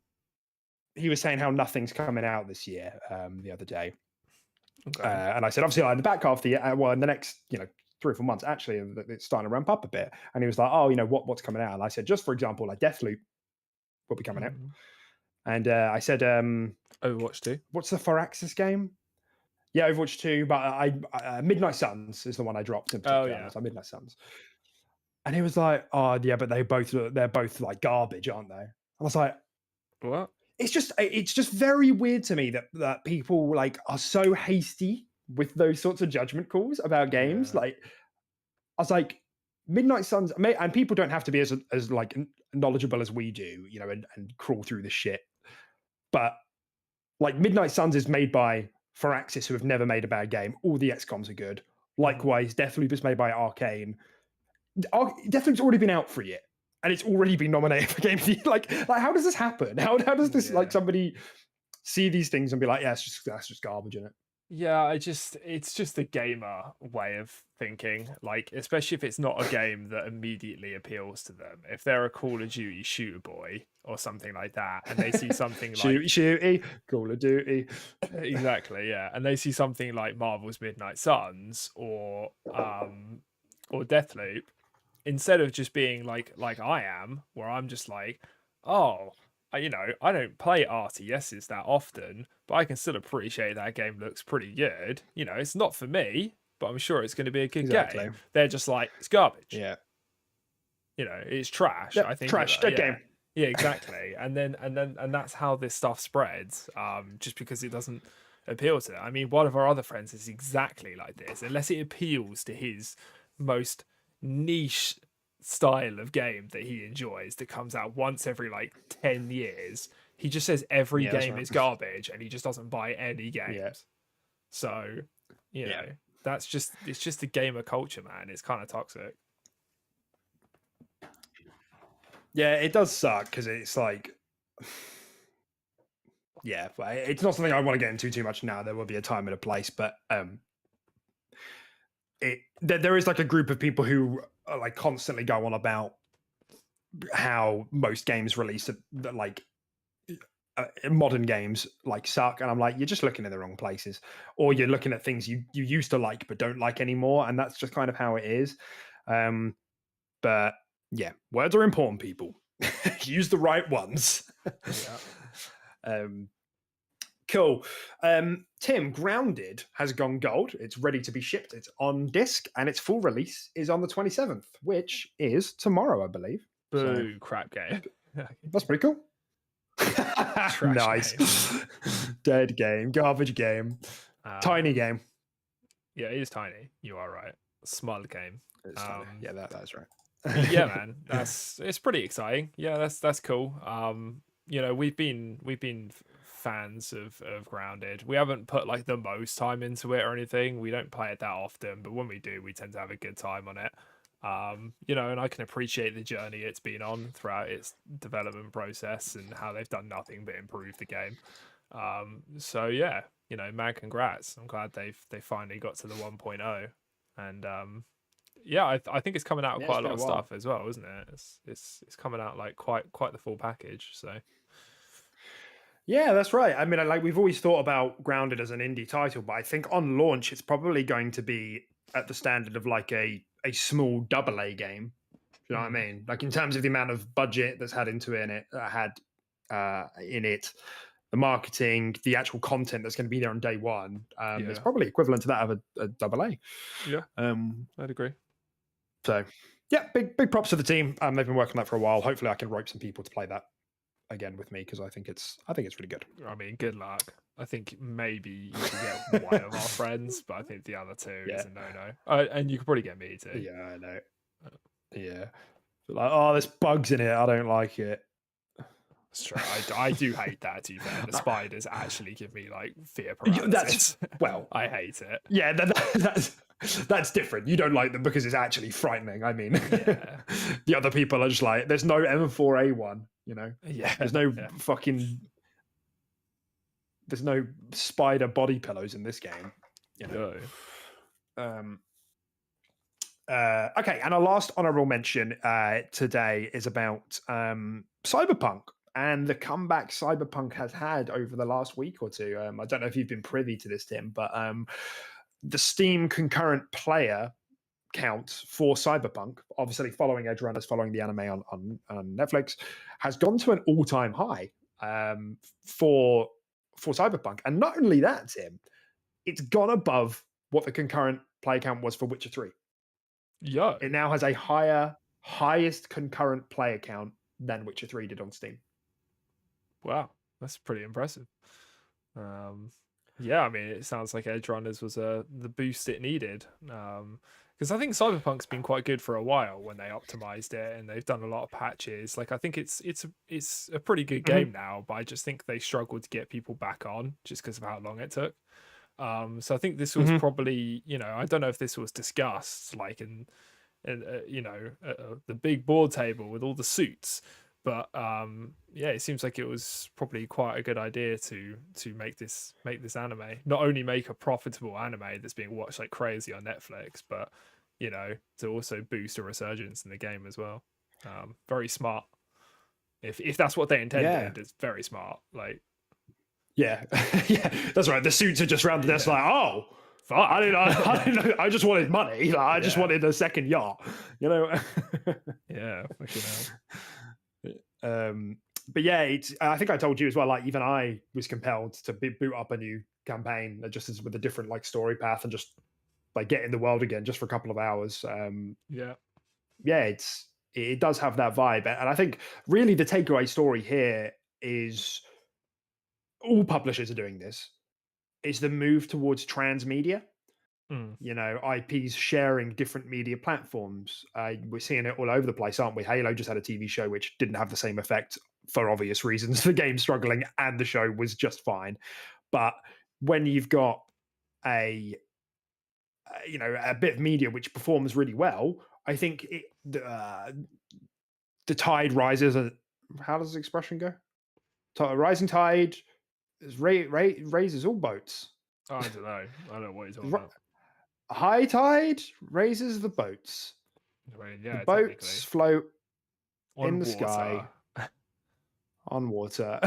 he was saying how nothing's coming out this year the other day. Okay. And I said, obviously, in the back half of the year, in the next 3 or 4 months, actually, it's starting to ramp up a bit. And he was like, oh, what's coming out? And I said, just for example, like Deathloop will be coming out. And I said, Overwatch 2. what's the Firaxis game? Yeah, Overwatch 2, but I Midnight Suns is the one I dropped in particular. yeah. It's like Midnight Suns. And he was like, oh yeah, but they're both like garbage, aren't they? I was like, What? it's just very weird to me that people like are so hasty with those sorts of judgment calls about games. Yeah. Like, I was like, Midnight Suns, and people don't have to be as like knowledgeable as we do, you know, and crawl through the shit. But like, Midnight Suns is made by Firaxis, who have never made a bad game. All the XComs are good. Likewise, Deathloop is made by Arcane. Deathloop's already been out for a year, and it's already been nominated for Game of the Year. Like how does this happen? How does this like somebody see these things and be like, yeah, that's just garbage in it? Yeah, it's just a gamer way of thinking, like, especially if it's not a game that immediately appeals to them. If they're a Call of Duty shooter boy or something like that, and they see something like shooty, Call of Duty. Exactly, yeah. And they see something like Marvel's Midnight Suns or Deathloop, instead of just being like I am, where I'm just like, oh, I don't play RTSs that often, but I can still appreciate that game looks pretty good. It's not for me, but I'm sure it's going to be a good game. They're just like, it's garbage. Yeah. It's trash. Yep, I think trash, dead game. Yeah, exactly. and that's how this stuff spreads. Just because it doesn't appeal to them. I mean, one of our other friends is exactly like this. Unless it appeals to his most niche style of game that he enjoys, that comes out once every like 10 years, he just says every game is garbage, and he just doesn't buy any games. Yeah. So you know, it's just the gamer culture, man. It's kind of toxic. Yeah, it does suck because it's like, yeah, it's not something I want to get into too much now. There will be a time and a place, but there is like a group of people who are like constantly go on about how most games released that like modern games like suck, and I'm like, you're just looking in the wrong places, or you're looking at things you used to like but don't like anymore, and that's just kind of how it is. But yeah, words are important, people. Use the right ones. Cool. Tim, Grounded has gone gold. It's ready to be shipped. It's on disc, and its full release is on the 27th, which is tomorrow, I believe. Boo, crap game. That's pretty cool. Nice. Game. Dead game. Garbage game. Tiny game. Yeah, it is tiny. You are right. Small game. Yeah, that's right. Yeah, man. It's pretty exciting. Yeah, that's cool. We've been fans of Grounded. We haven't put like the most time into it or anything. We don't play it that often, but when we do, we tend to have a good time on it. And I can appreciate the journey it's been on throughout its development process and how they've done nothing but improve the game. So yeah, mad congrats. I'm glad they finally got to the 1.0, and yeah, I think it's coming out with quite a lot of stuff as well, isn't it? It's coming out like quite the full package. So yeah, that's right. I mean, like, we've always thought about Grounded as an indie title, but I think on launch it's probably going to be at the standard of like a small AA game. You know what I mean? Like, in terms of the amount of budget that's had into it, the marketing, the actual content that's going to be there on day one. It's probably equivalent to that of a AA. Yeah, I'd agree. So yeah, big props to the team. They've been working on that for a while. Hopefully I can rope some people to play that again with me, because I think it's really good. I mean, good luck. I think maybe you can get one of our friends, but I think the other two is a no. And you could probably get me too. Yeah, I know. Yeah, like, oh, there's bugs in it. I don't like it. That's true. I do hate that. To be fair, the spiders actually give me like fear paralysis. I hate it. Yeah, that's different. You don't like them because it's actually frightening. I mean, the other people are just like, there's no M4A1. There's no fucking. There's no spider body pillows in this game. Okay, and our last honorable mention today is about Cyberpunk and the comeback Cyberpunk has had over the last week or two. I don't know if you've been privy to this, Tim, but the Steam concurrent player count for Cyberpunk, obviously following Edge Runners, following the anime on Netflix, has gone to an all-time high. for Cyberpunk. And not only that, Tim, it's gone above what the concurrent play count was for Witcher 3. Yo, It now has a highest concurrent player count than Witcher 3 did on Steam. wow, that's pretty impressive. Yeah, I mean, it sounds like Edge Runners was the boost it needed. Because I think Cyberpunk's been quite good for a while when they optimized it, and they've done a lot of patches. Like, I think it's a pretty good game now, but I just think they struggled to get people back on just because of how long it took. So I think this was probably, I don't know if this was discussed like in the big board table with all the suits, but yeah, it seems like it was probably quite a good idea to make this anime. Not only make a profitable anime that's being watched like crazy on Netflix, but to also boost a resurgence in the game as well. Very smart. If that's what they intended, it's very smart. Like, yeah, yeah, that's right. The suits are just around the desk, like, oh, fuck. I didn't know. I just wanted money. Like, I just wanted a second yacht. Yeah, but yeah, I think I told you as well. Like, even I was compelled to boot up a new campaign, just as with a different like story path, and just like get in the world again, just for a couple of hours. Yeah, it does have that vibe, and I think really the takeaway story here is all publishers are doing this. Is the move towards transmedia. IPs sharing different media platforms. We're seeing it all over the place, aren't we? Halo just had a TV show which didn't have the same effect for obvious reasons. The game struggling and the show was just fine. But when you've got a bit of media which performs really well, I think the tide rises. How does the expression go? Rising tide raises all boats. I don't know. I don't know what you're talking about. High tide raises the boats. I mean, yeah, the boats float in the sky on water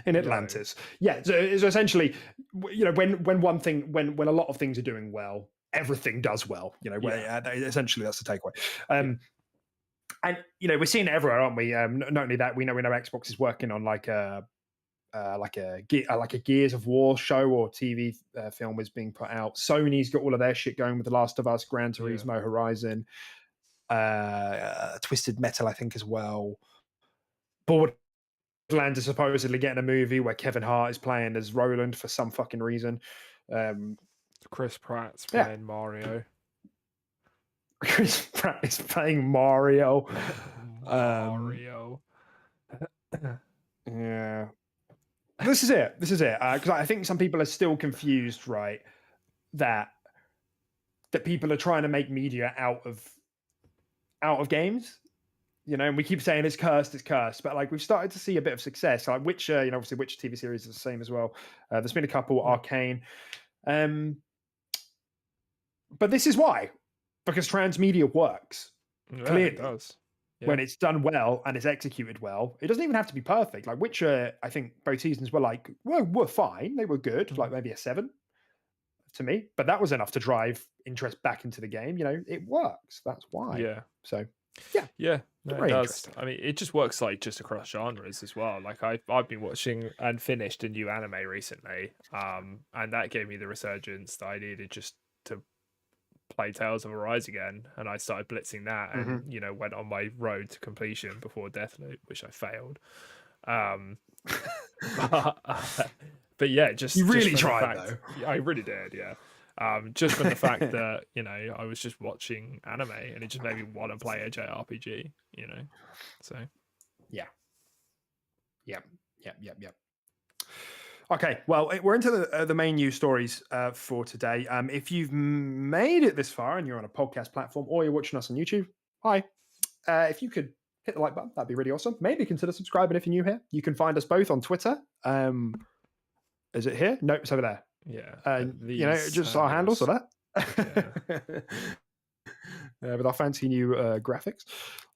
in Atlantis. Yeah, so it's essentially, when one thing, when a lot of things are doing well, everything does well. Essentially that's the takeaway. And we're seeing it everywhere, aren't we? Not only that, we know Xbox is working on like a Gears of War show or TV film is being put out. Sony's got all of their shit going with The Last of Us, Gran Turismo, Horizon, Twisted Metal, I think, as well. Borderlands is supposedly getting a movie where Kevin Hart is playing as Roland for some fucking reason. Chris Pratt's playing Mario. Chris Pratt is playing Mario. Yeah. This is it. Because I think some people are still confused, right? That people are trying to make media out of games, and we keep saying it's cursed, but like we've started to see a bit of success. Like Witcher, obviously Witcher TV series is the same as well. There's been a couple, Arcane, but this is why, because transmedia works clearly. It does. Yeah. When it's done well and it's executed well. It doesn't even have to be perfect. Like Witcher, I think both seasons were fine. They were good, like maybe a 7 to me, but that was enough to drive interest back into the game. It works. That's why. Yeah. So yeah, no, it does. I mean, it just works like just across genres as well. Like I've been watching and finished a new anime recently, and that gave me the resurgence that I needed just to play Tales of Arise again, and I started blitzing that, and went on my road to completion before Deathloop, which I failed. But yeah, just you really just tried though. I really did, yeah. Just from the fact that I was just watching anime, and it just made me want to play a JRPG. So yeah. Okay, well, we're into the main news stories for today. If you've made it this far and you're on a podcast platform or you're watching us on YouTube, hi. If you could hit the like button, that'd be really awesome. Maybe consider subscribing if you're new here. You can find us both on Twitter. Is it here? No, it's over there. Yeah. Just our handles or that. With our fancy new graphics.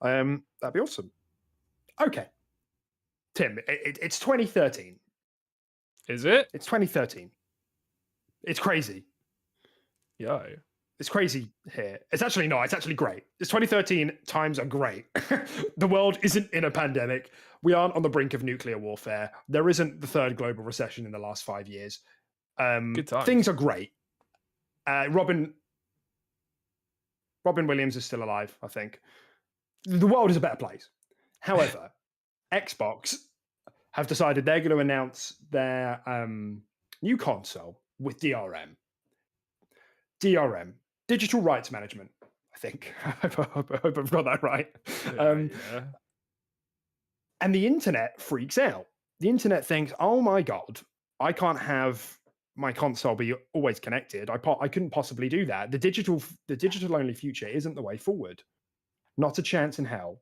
That'd be awesome. Okay. Tim, it's 2013. Is it? It's 2013. It's crazy. Yo. it's crazy here. It's actually not. It's actually great. It's 2013. Times are great. The world isn't in a pandemic. We aren't on the brink of nuclear warfare. There isn't the third global recession in the last 5 years. Good times. Things are great. Robin Williams is still alive, I think. The world is a better place. However, Xbox have decided they're going to announce their new console with DRM. DRM, digital rights management, I think. I hope I've got that right. Yeah. And the internet freaks out. The internet thinks, oh my God, I can't have my console be always connected. I couldn't possibly do that. The digital only future isn't the way forward. Not a chance in hell.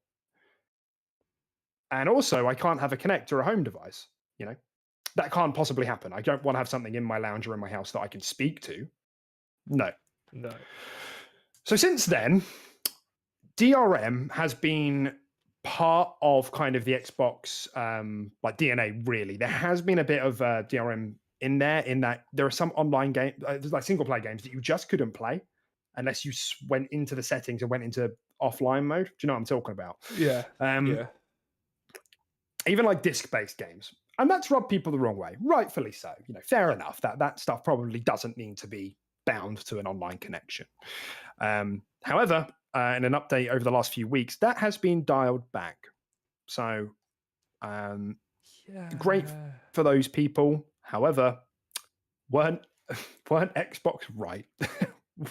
And also, I can't have a Kinect or a home device. You know, that can't possibly happen. I don't want to have something in my lounge or in my house that I can speak to. No. So since then, DRM has been part of kind of the Xbox like DNA. Really, there has been a bit of DRM in there. In that there are some online games, like single player games, that you just couldn't play unless you went into the settings and went into offline mode. Do you know what I'm talking about? Yeah. Even like disc-based games. And that's rubbed people the wrong way, rightfully so. You know, fair enough. That stuff probably doesn't need to be bound to an online connection. However, in an update over the last few weeks, that has been dialed back. So, great for those people. However, weren't Xbox right?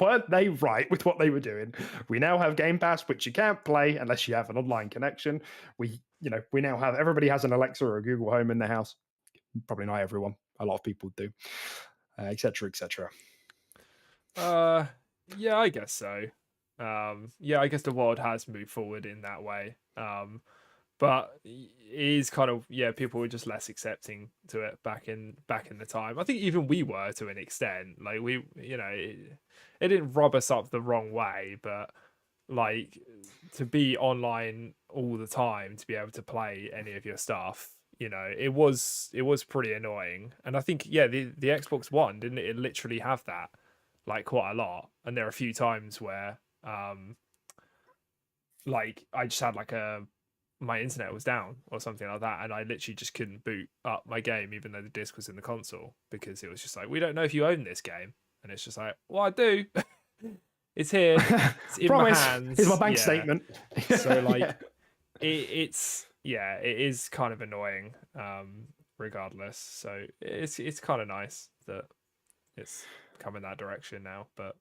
Weren't they right with what they were doing? We now have Game Pass, which you can't play unless you have an online connection. We now have, everybody has an Alexa or a Google Home in their house. Probably not everyone. A lot of people do, et cetera, et cetera. Yeah, I guess so. Yeah, I guess the world has moved forward in that way. But it is kind of, people were just less accepting to it back in the time. I think even we were, to an extent. Like, we, it didn't rub us up the wrong way, but like, to be online all the time, to be able to play any of your stuff, it was pretty annoying. And I think, the Xbox One, didn't it literally have that, like, quite a lot? And there are a few times where like, I just had like my internet was down or something like that, and I literally just couldn't boot up my game even though the disc was in the console, because it was just like, we don't know if you own this game. And it's just like, well, I do. It's here. It's in my hands. Here's my bank statement. So like, it is kind of annoying, regardless. So it's kind of nice that it's coming that direction now, but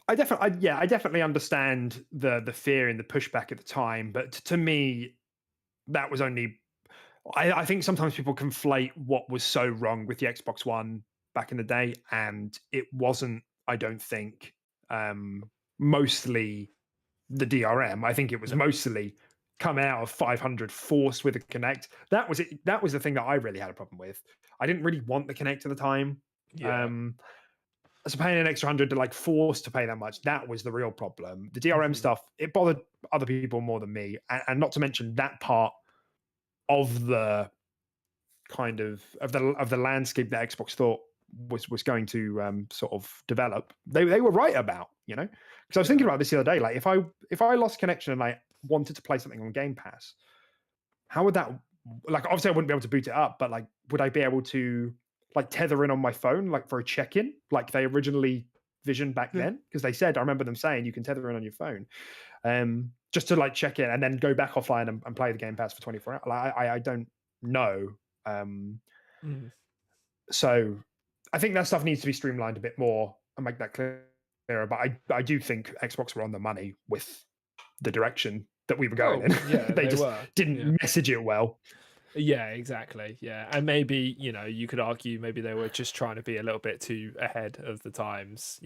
I definitely understand the fear and the pushback at the time, but to me, that was only. I think sometimes people conflate what was so wrong with the Xbox One back in the day, and it wasn't. I don't think mostly the DRM. I think it was mostly coming out of 500 forced with a Kinect. That was it. That was the thing that I really had a problem with. I didn't really want the Kinect at the time. So paying an extra 100 to like forced to pay that much, that was the real problem. The DRM stuff, it bothered other people more than me, and not to mention that part of the kind of the landscape that Xbox thought was going to sort of develop. They were right about, because I was thinking about this the other day. Like, if I lost connection and I wanted to play something on Game Pass, how would that, like, obviously I wouldn't be able to boot it up, but like, would I be able to like tether in on my phone, like for a check-in, like they originally visioned back then? Because they said, I remember them saying you can tether in on your phone, just to like check in and then go back offline and play the Game Pass for 24 hours. Like, I don't know. So I think that stuff needs to be streamlined a bit more and make that clearer. But I do think Xbox were on the money with the direction that we were going in. Yeah, they just didn't message it well. Yeah, exactly. Yeah, and maybe you could argue maybe they were just trying to be a little bit too ahead of the times.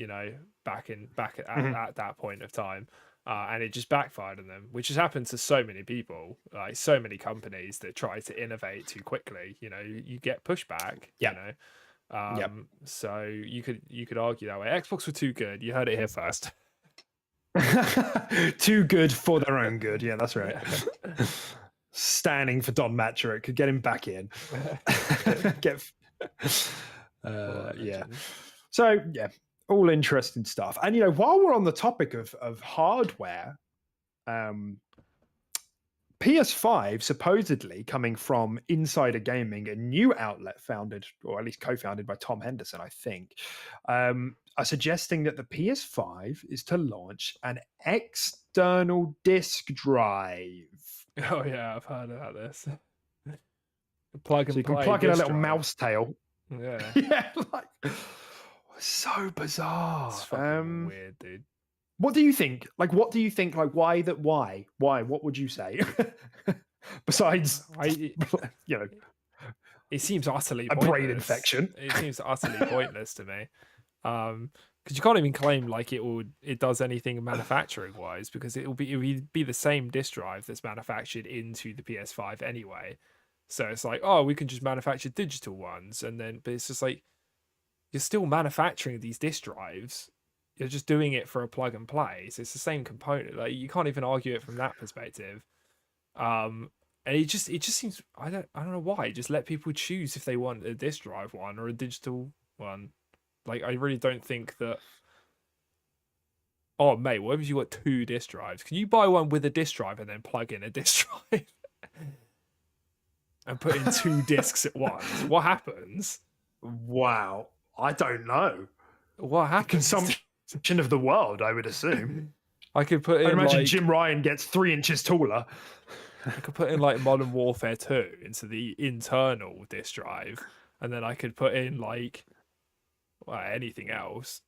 Back at that point of time, and it just backfired on them, which has happened to so many people, like so many companies that try to innovate too quickly. You get pushback. So you could argue that way. Xbox were too good. You heard it here first. Too good for their own good. Yeah, that's right. Yeah. Standing for Don Matcherick, could get him back in. So all interesting stuff. And while we're on the topic of hardware, PS5 supposedly coming from Insider Gaming, a new outlet founded, or at least co-founded by Tom Henderson, I think, are suggesting that the PS5 is to launch an external disk drive. Oh yeah, I've heard about this. Plug So and you can play plug in a disk little drive. mouse tail. Yeah, Yeah, like so bizarre. it's fucking weird, dude. What do you think? Like, what do you think? Like, why that? Why? What would you say? Besides, It seems utterly a pointless. brain infection. It seems utterly pointless to me. Because you can't even claim like it does anything manufacturing wise, because it would be the same disk drive that's manufactured into the PS5 anyway. So it's like, oh, we can just manufacture digital ones, but it's just like you're still manufacturing these disk drives. You're just doing it for a plug and play. So it's the same component. Like you can't even argue it from that perspective. And it just seems I don't know why. Just let people choose if they want a disk drive one or a digital one. Like I really don't think that. Oh mate, what if you got 2 disk drives? Can you buy one with a disk drive and then plug in a disk drive and put in 2 discs at once? What happens? Wow, I don't know. What happens? Consumption of the world, I would assume. I could put in. I imagine Jim Ryan gets 3 inches taller. I could put in like Modern Warfare 2 into the internal disk drive, and then I could put in like anything else,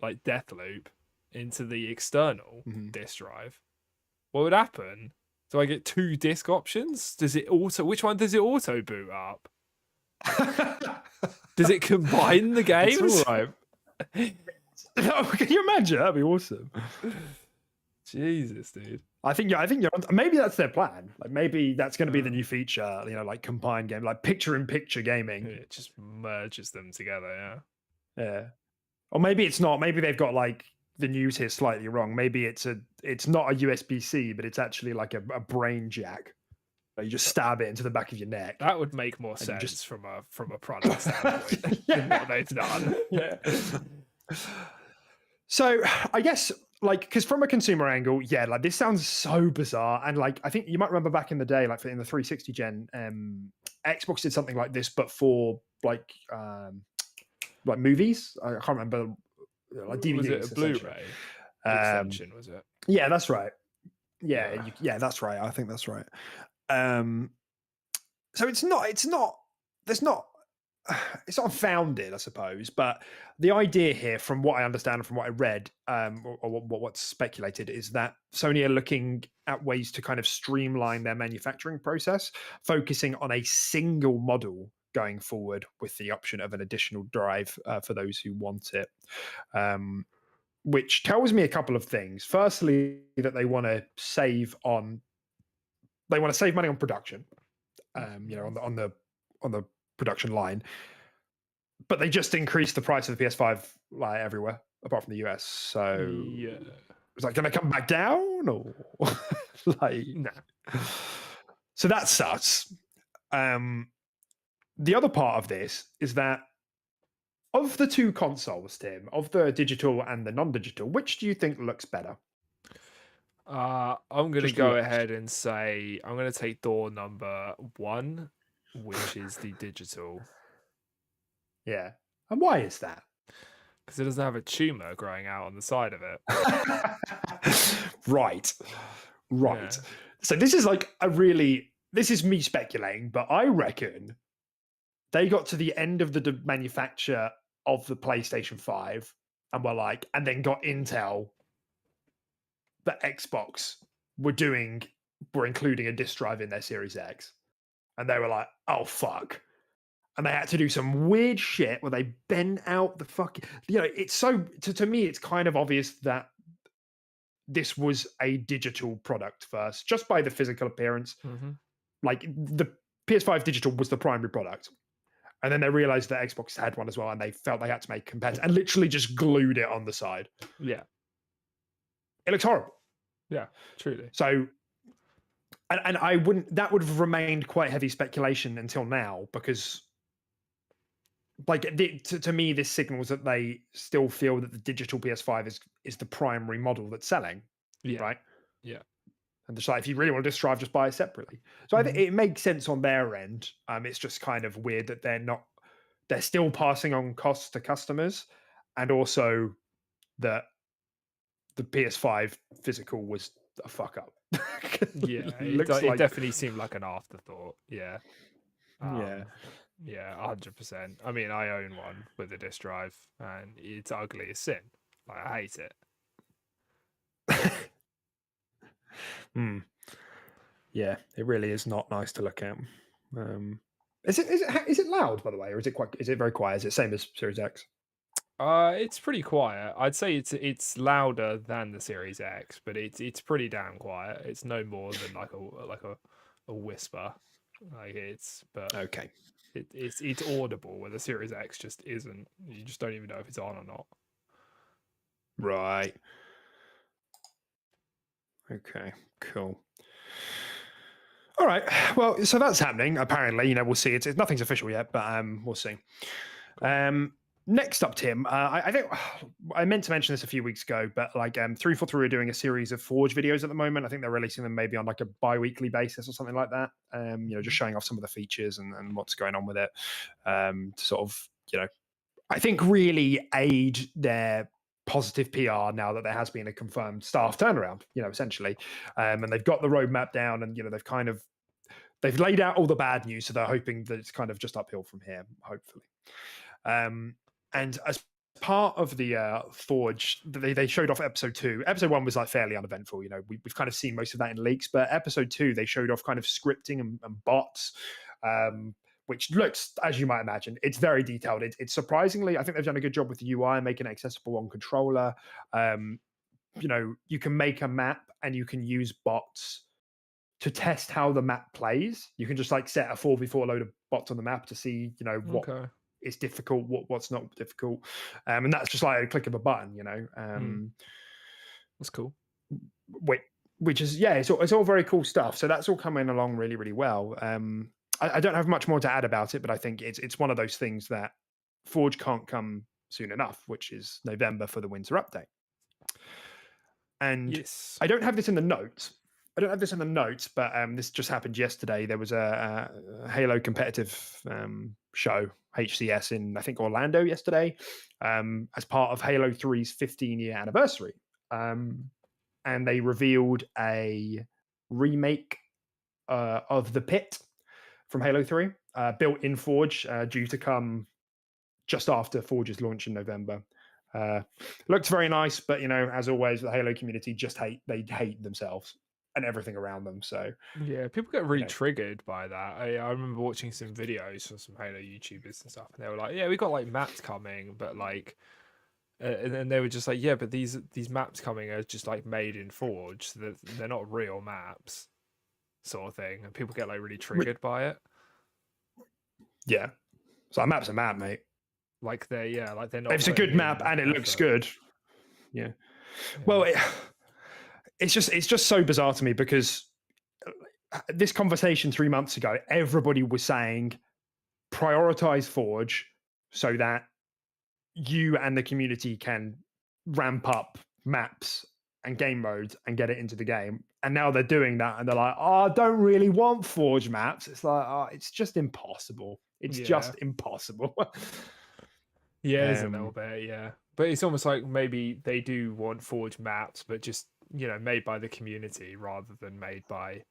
like Deathloop, into the external disk drive. What would happen? Do I get 2 disk options? Which one does it auto boot up? Does it combine the games? All right. Can you imagine? That'd be awesome. Jesus, dude. I think you're maybe that's their plan. Like maybe that's going to be the new feature. Like combined game, like picture-in-picture gaming. It just merges them together. Yeah. Or maybe it's not. Maybe they've got like the news here slightly wrong. Maybe it's not a USB-C, but it's actually like a brain jack. You just stab it into the back of your neck. That would make more sense from a product standpoint than what they've done. Yeah. So I guess like because from a consumer angle, yeah, like this sounds so bizarre. And like I think you might remember back in the day, like in the 360 gen, Xbox did something like this, but for like movies. I can't remember, like DVDs. Was it a Blu-ray extension? Was it? Yeah, that's right. Yeah, that's right. I think that's right. So it's not unfounded, I suppose, but the idea here, from what I understand and from what I read, or what's speculated, is that Sony are looking at ways to kind of streamline their manufacturing process, focusing on a single model going forward with the option of an additional drive for those who want it. Which tells me a couple of things. Firstly, that they want to save money on production, on the production line, but they just increased the price of the PS5 like everywhere apart from the US. So yeah, is that going to come back down or like? Nah. So that sucks. The other part of this is that of the 2 consoles, Tim, of the digital and the non-digital, which do you think looks better? I'm going to go ahead and say I'm going to take door number 1, which is the digital. Yeah. And why is that? Because it doesn't have a tumor growing out on the side of it. Right. Yeah. So this is me speculating, but I reckon they got to the end of the manufacture of the PlayStation 5 and were like, and then got intel that Xbox were including a disc drive in their Series X. And they were like, oh, fuck. And they had to do some weird shit where they bent out the fucking, it's so, to me, it's kind of obvious that this was a digital product first, just by the physical appearance. Mm-hmm. Like the PS5 digital was the primary product. And then they realized that Xbox had one as well, and they felt they had to make competitive and literally just glued it on the side. Yeah. It looks horrible. Yeah, truly. So, and that would have remained quite heavy speculation until now, because like to me, this signals that they still feel that the digital PS5 is the primary model that's selling, Yeah. right? Yeah. And just like, if you really want to just drive, just buy it separately. So I think Mhm. it makes sense on their end. It's just kind of weird that they're still passing on costs to customers, and also that the PS5 physical was a fuck up. Yeah, Looks it like, definitely seemed like an afterthought. Yeah. yeah. Yeah, 100%. I mean, I own one with a disk drive, and it's ugly as sin. Like, I hate it. Hmm. Yeah, it really is not nice to look at. Is it loud, by the way, or is it very quiet? Is it same as Series X? It's pretty quiet. I'd say it's louder than the Series X, but it's pretty damn quiet. It's no more than like a whisper. Like but Okay, it's audible where the Series X just isn't. You just don't even know if it's on or not. right. Okay, cool. All right. Well, so that's happening. Apparently, we'll see. It's nothing's official yet, but we'll see. Next up, Tim. I think I meant to mention this a few weeks ago, but like 343 are doing a series of Forge videos at the moment. I think they're releasing them maybe on like a bi-weekly basis or something like that. Just showing off some of the features and what's going on with it. To sort of, I think really aid their positive PR now that there has been a confirmed staff turnaround, essentially. And they've got the roadmap down, and they've laid out all the bad news, so they're hoping that it's kind of just uphill from here, hopefully. And as part of the Forge, they showed off episode 2. Episode 1 was like fairly uneventful. We've kind of seen most of that in leaks, but episode 2 they showed off kind of scripting and bots, which looks, as you might imagine, it's very detailed. It's surprisingly, I think they've done a good job with the UI, making it accessible on controller. You can make a map and you can use bots to test how the map plays. You can just like set a 4v4 load of bots on the map to see, what Okay. is difficult, what's not difficult. And that's just like a click of a button, That's cool. which is, yeah, it's all very cool stuff. So that's all coming along really, really well. I don't have much more to add about it, but I think it's one of those things that Forge can't come soon enough, which is November for the winter update. And Yes. I don't have this in the notes. But this just happened yesterday. There was a Halo competitive show, HCS, in I think Orlando yesterday, as part of Halo 3's 15-year anniversary. And they revealed a remake of the pit from Halo 3, built in Forge, due to come just after Forge's launch in November. Looks very nice, but as always, the Halo community they hate themselves and everything around them. So Yeah, people get really triggered by that. I remember watching some videos from some Halo YouTubers and stuff, and they were like, "Yeah, we got like maps coming, but like," and then they were just like, "Yeah, but these maps coming are just like made in Forge, so they're not real maps," sort of thing. And people get like really triggered by it. Yeah, so a map's a map, mate. Like they're not. If it's a good map and it looks good, yeah. Well, it's just so bizarre to me because this conversation 3 months ago, everybody was saying prioritize Forge so that you and the community can ramp up maps and game modes and get it into the game. And now they're doing that and they're like, oh, I don't really want Forge maps. It's like, oh, it's just impossible. It's just impossible. Yeah, it is a little bit, yeah. But it's almost like maybe they do want Forge maps, but just, made by the community rather than made by,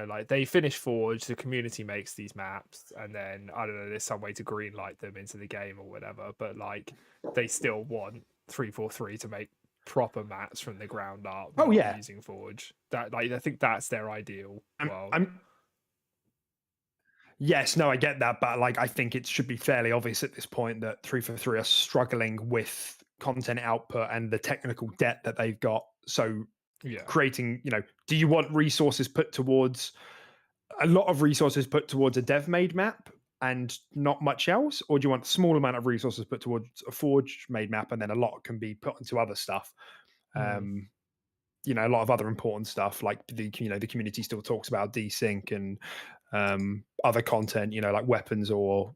like they finish Forge, the community makes these maps, and then, I don't know, there's some way to green light them into the game or whatever, but like they still want 343 to make proper maps from the ground up. Oh, yeah. Using Forge. That, like, I think that's their ideal world. Yes, no, I get that, but like I think it should be fairly obvious at this point that 343 are struggling with content output and the technical debt that they've got. So creating, do you want resources put towards a lot of resources put towards a dev made map and not much else, or do you want a small amount of resources put towards a Forge made map and then a lot can be put into other stuff? A lot of other important stuff like the community still talks about desync and other content, like weapons or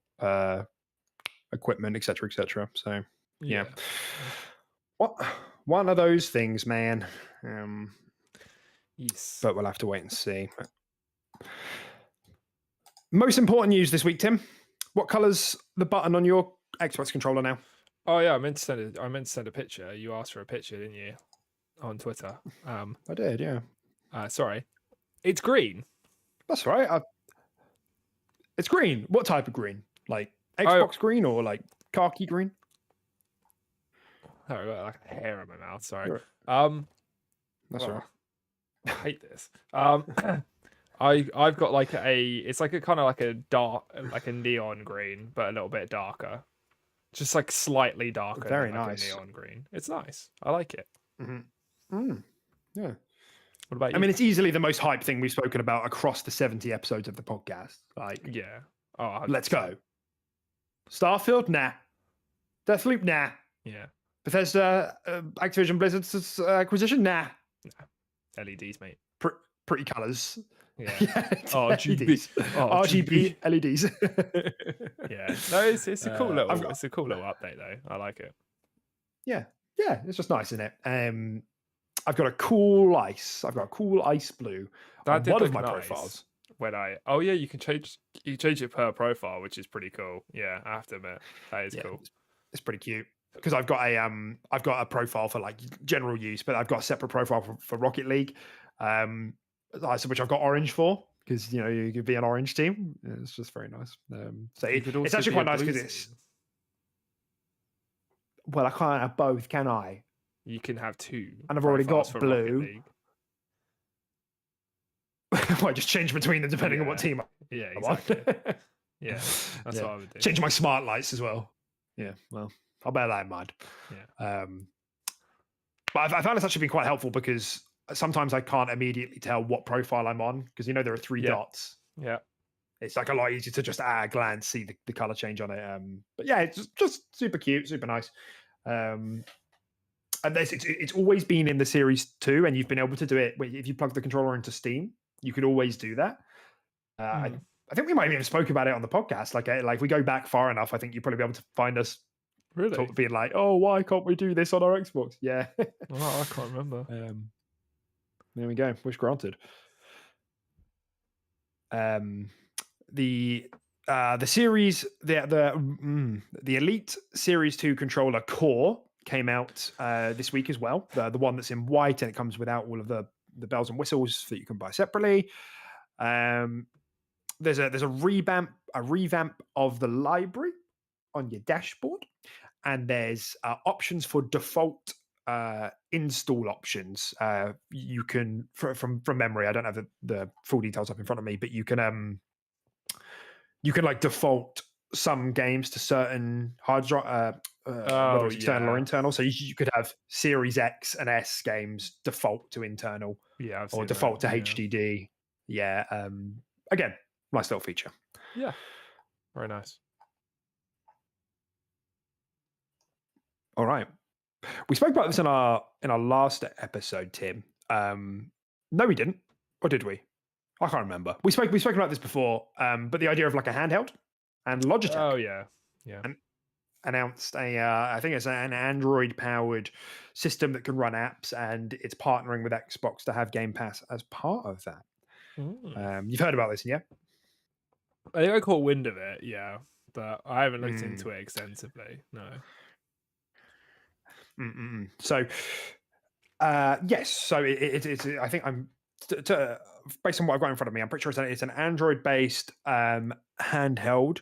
equipment, etc., etc. So yeah. Yeah. What one of those things, man. Yes. But we'll have to wait and see. Most important news this week, Tim. What colour's the button on your Xbox controller now? Oh yeah, I meant to send a picture. You asked for a picture, didn't you? On Twitter. I did, yeah. Sorry. It's green. That's right. It's green. What type of green? Like Xbox green or like khaki green? Oh, I got like a hair in my mouth. Sorry. That's well, right. I hate this. I've got like it's like a kind of like a dark, like a neon green, but a little bit darker. Just like slightly darker Very than like nice. a neon green. It's nice. I like it. Yeah. What about you? I mean, it's easily the most hype thing we've spoken about across the 70 episodes of the podcast. Like, yeah. Oh, let's go. Starfield, nah. Deathloop, nah. Yeah. Bethesda, Activision Blizzard's acquisition, nah. LEDs, mate. Pretty colours. Yeah. RGB. LEDs. RGB LEDs. Yeah. No, it's a cool little it's a cool little update though. I like it. Yeah. Yeah, it's just nice, isn't it? I've got a cool ice. I've got a cool ice blue on one of my profiles. When you can change it per profile, which is pretty cool. Yeah, I have to admit that is cool. It's pretty cute because I've got a profile for like general use, but I've got a separate profile for Rocket League, which I've got orange for because you could be an orange team. It's just very nice. So it's actually quite nice because it's. Well, I can't have both, can I? You can have two. And I've already got blue. Well, I just change between them depending on what team I exactly. Yeah, that's what I would do. Change my smart lights as well. Yeah, well, I'll bear that in mind. Yeah. But I found it's actually been quite helpful because sometimes I can't immediately tell what profile I'm on because there are three dots. Yeah. It's like a lot easier to just at a glance see the color change on it. But yeah, it's just super cute, super nice. And it's always been in the Series 2, and you've been able to do it if you plug the controller into Steam. You could always do that. I think we might have even spoke about it on the podcast. Like if we go back far enough, I think you'll probably be able to find us being like, "Oh, why can't we do this on our Xbox?" Yeah. Oh, I can't remember. There we go. Wish granted. The series the Elite Series 2 controller core came out this week as well. The one that's in white and it comes without all of the bells and whistles that you can buy separately. There's a revamp of the library on your dashboard, and there's options for default install options. You can from memory. I don't have the full details up in front of me, but you can like default some games to certain hard drive, whether it's external or internal. So you could have Series X and S games default to internal, or default to HDD. Yeah. Again, nice little feature. Yeah. Very nice. All right. We spoke about this in our last episode, Tim. No, we didn't. Or did we? I can't remember. We spoke about this before, but the idea of like a handheld, and Logitech. Oh yeah. Announced I think it's an Android-powered system that can run apps, and it's partnering with Xbox to have Game Pass as part of that. You've heard about this, yeah? I think I caught wind of it, yeah, but I haven't looked into it extensively. No. So, yes. So it's. I think I'm. Based on what I've got in front of me, I'm pretty sure it's an Android-based handheld.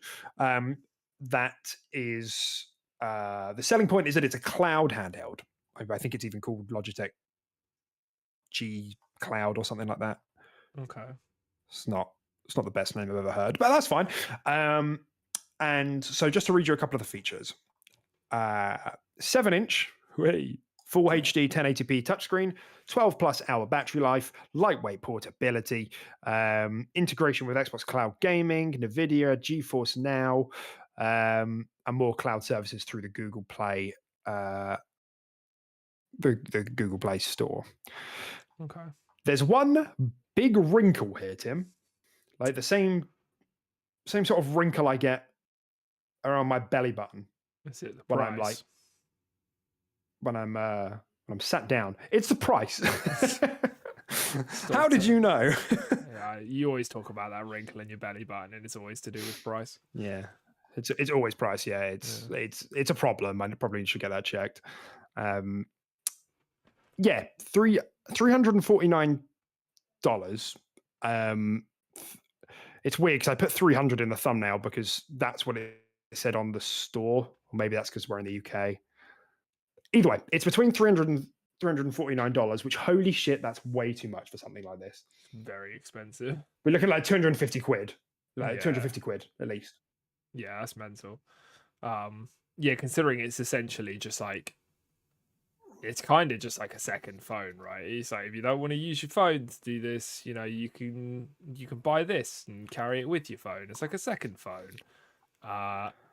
That is the selling point is that it's a cloud handheld. I think it's even called Logitech G Cloud or something like that. Okay. It's not the best name I've ever heard, but that's fine. And so just to read you a couple of the features. 7-inch, full HD 1080p touchscreen, 12 plus hour battery life, lightweight portability, integration with Xbox Cloud Gaming, NVIDIA, GeForce Now, and more cloud services through the Google Play, the Google Play Store. Okay. There's one big wrinkle here, Tim. Like the same sort of wrinkle I get around my belly button Is it the when price? I'm like when I'm sat down. It's the price. How did you know? Yeah, you always talk about that wrinkle in your belly button, and it's always to do with price. Yeah, it's always price. Yeah, Yeah. it's a problem. I probably should get that checked. Yeah, $349. It's weird because I put 300 in the thumbnail because that's what it said on the store. Or maybe that's because we're in the UK. Either way, it's between 300 and $349, which holy shit, that's way too much for something like this. Very expensive. We're looking at like 250 quid. Like Yeah. 250 quid at least. Yeah, that's mental. Yeah, considering it's essentially just like it's kind of just like a second phone, right? It's like if you don't want to use your phone to do this, you know, you can buy this and carry it with your phone. It's like a second phone.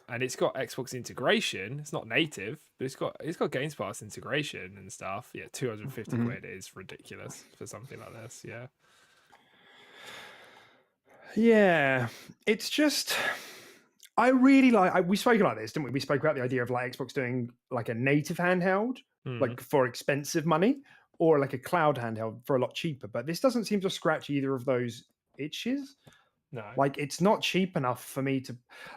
And it's got Xbox integration. It's not native, but it's got Games Pass integration and stuff. Yeah, 250 quid is ridiculous for something like this. Yeah. Yeah, it's just I really like. We spoke about this, didn't we? We spoke about the idea of like Xbox doing like a native handheld, like for expensive money, or like a cloud handheld for a lot cheaper. But this doesn't seem to scratch either of those itches. No. Like it's not cheap enough for me to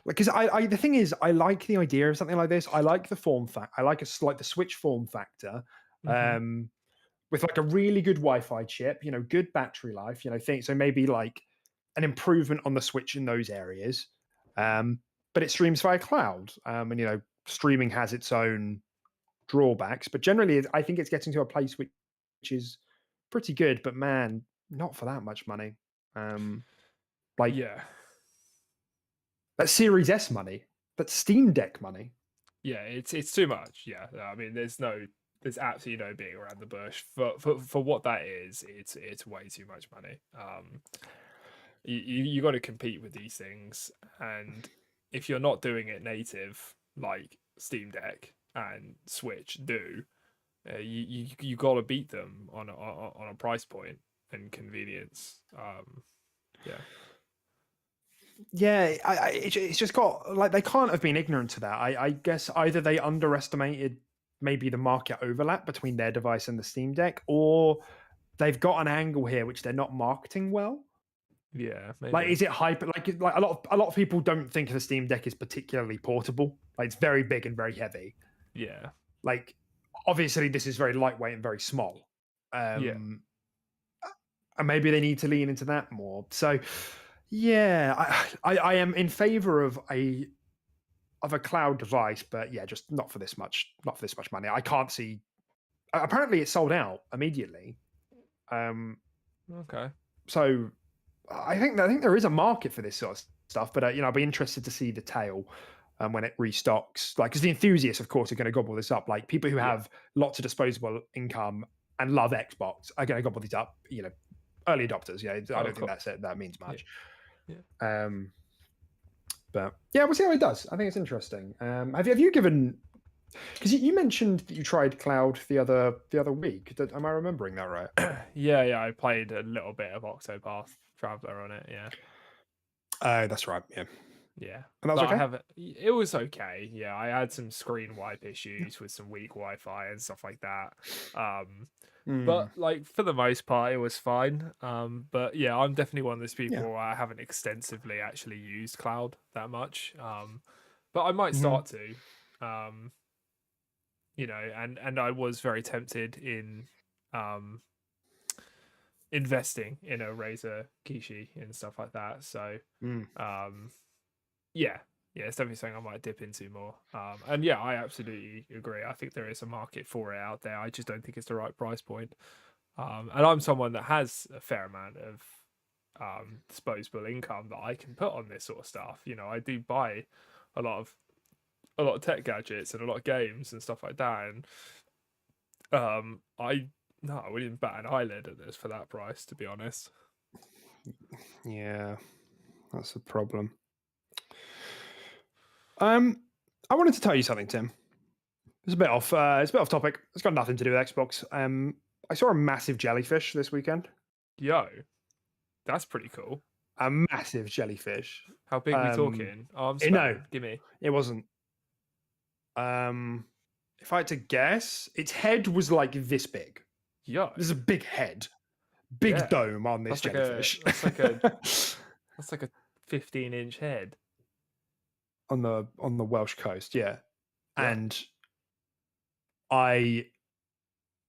like because I the thing is I like the idea of something like this. I like the form factor. I like the Switch form factor. With like a really good Wi-Fi chip, you know, good battery life, you know, so maybe like an improvement on the Switch in those areas. But it streams via cloud, and you know, streaming has its own drawbacks. But generally, I think it's getting to a place which is pretty good. But man, not for that much money. Like Yeah. that's Series S money. That's Steam Deck money. Yeah, it's too much. Yeah. I mean, there's absolutely no beating around the bush for what that is. It's way too much money. You got to compete with these things, and if you're not doing it native like Steam Deck and Switch do, you got to beat them on a price point and convenience. Yeah. Yeah, it's just got like they can't have been ignorant to that. I guess either they underestimated maybe the market overlap between their device and the Steam Deck, or they've got an angle here which they're not marketing well. Yeah, maybe. Like, is it hyper? Like a lot of people don't think the Steam Deck is particularly portable. Like, it's very big and very heavy. Yeah. Like, obviously, this is very lightweight and very small. Yeah. And maybe they need to lean into that more. So, yeah, I am in favor of a cloud device, but yeah, just not for this much money. I can't see. Apparently, it sold out immediately. Okay. So I think there is a market for this sort of stuff, but you know, I'll be interested to see the tail when it restocks. Like, because the enthusiasts, of course, are going to gobble this up. Like people who have lots of disposable income and love Xbox are going to gobble these up. You know, early adopters. Yeah, I don't think that means much. Yeah. But yeah, we'll see how it does. I think it's interesting. Have you given? Because you mentioned that you tried cloud the other week. Am I remembering that right? Yeah. I played a little bit of Octopath Traveler on it. Yeah. Oh, that's right. Yeah. Yeah. And that was okay? It was okay. Yeah, I had some screen wipe issues with some weak Wi-Fi and stuff like that. But like for the most part, it was fine. But yeah, I'm definitely one of those people I haven't extensively actually used cloud that much. But I might start to. You know, and I was very tempted in investing in a Razer Kishi and stuff like that. So yeah, it's definitely something I might dip into more. And yeah, I absolutely agree. I think there is a market for it out there. I just don't think it's the right price point. And I'm someone that has a fair amount of disposable income that I can put on this sort of stuff. You know, I do buy a lot of tech gadgets and a lot of games and stuff like that. And I wouldn't even bat an eyelid at this for that price, to be honest. Yeah, that's a problem. I wanted to tell you something, Tim. It's a bit off. It's a bit off topic. It's got nothing to do with Xbox. I saw a massive jellyfish this weekend. Yo, that's pretty cool. a massive jellyfish. How big we talking? Arm No, span? Gimme. it wasn't. If I had to guess, its head was like this big. Yo. There's a big head, big Yeah. dome on this That's jellyfish. that's like a 15-inch head. On the Welsh coast, yeah. Yeah. And I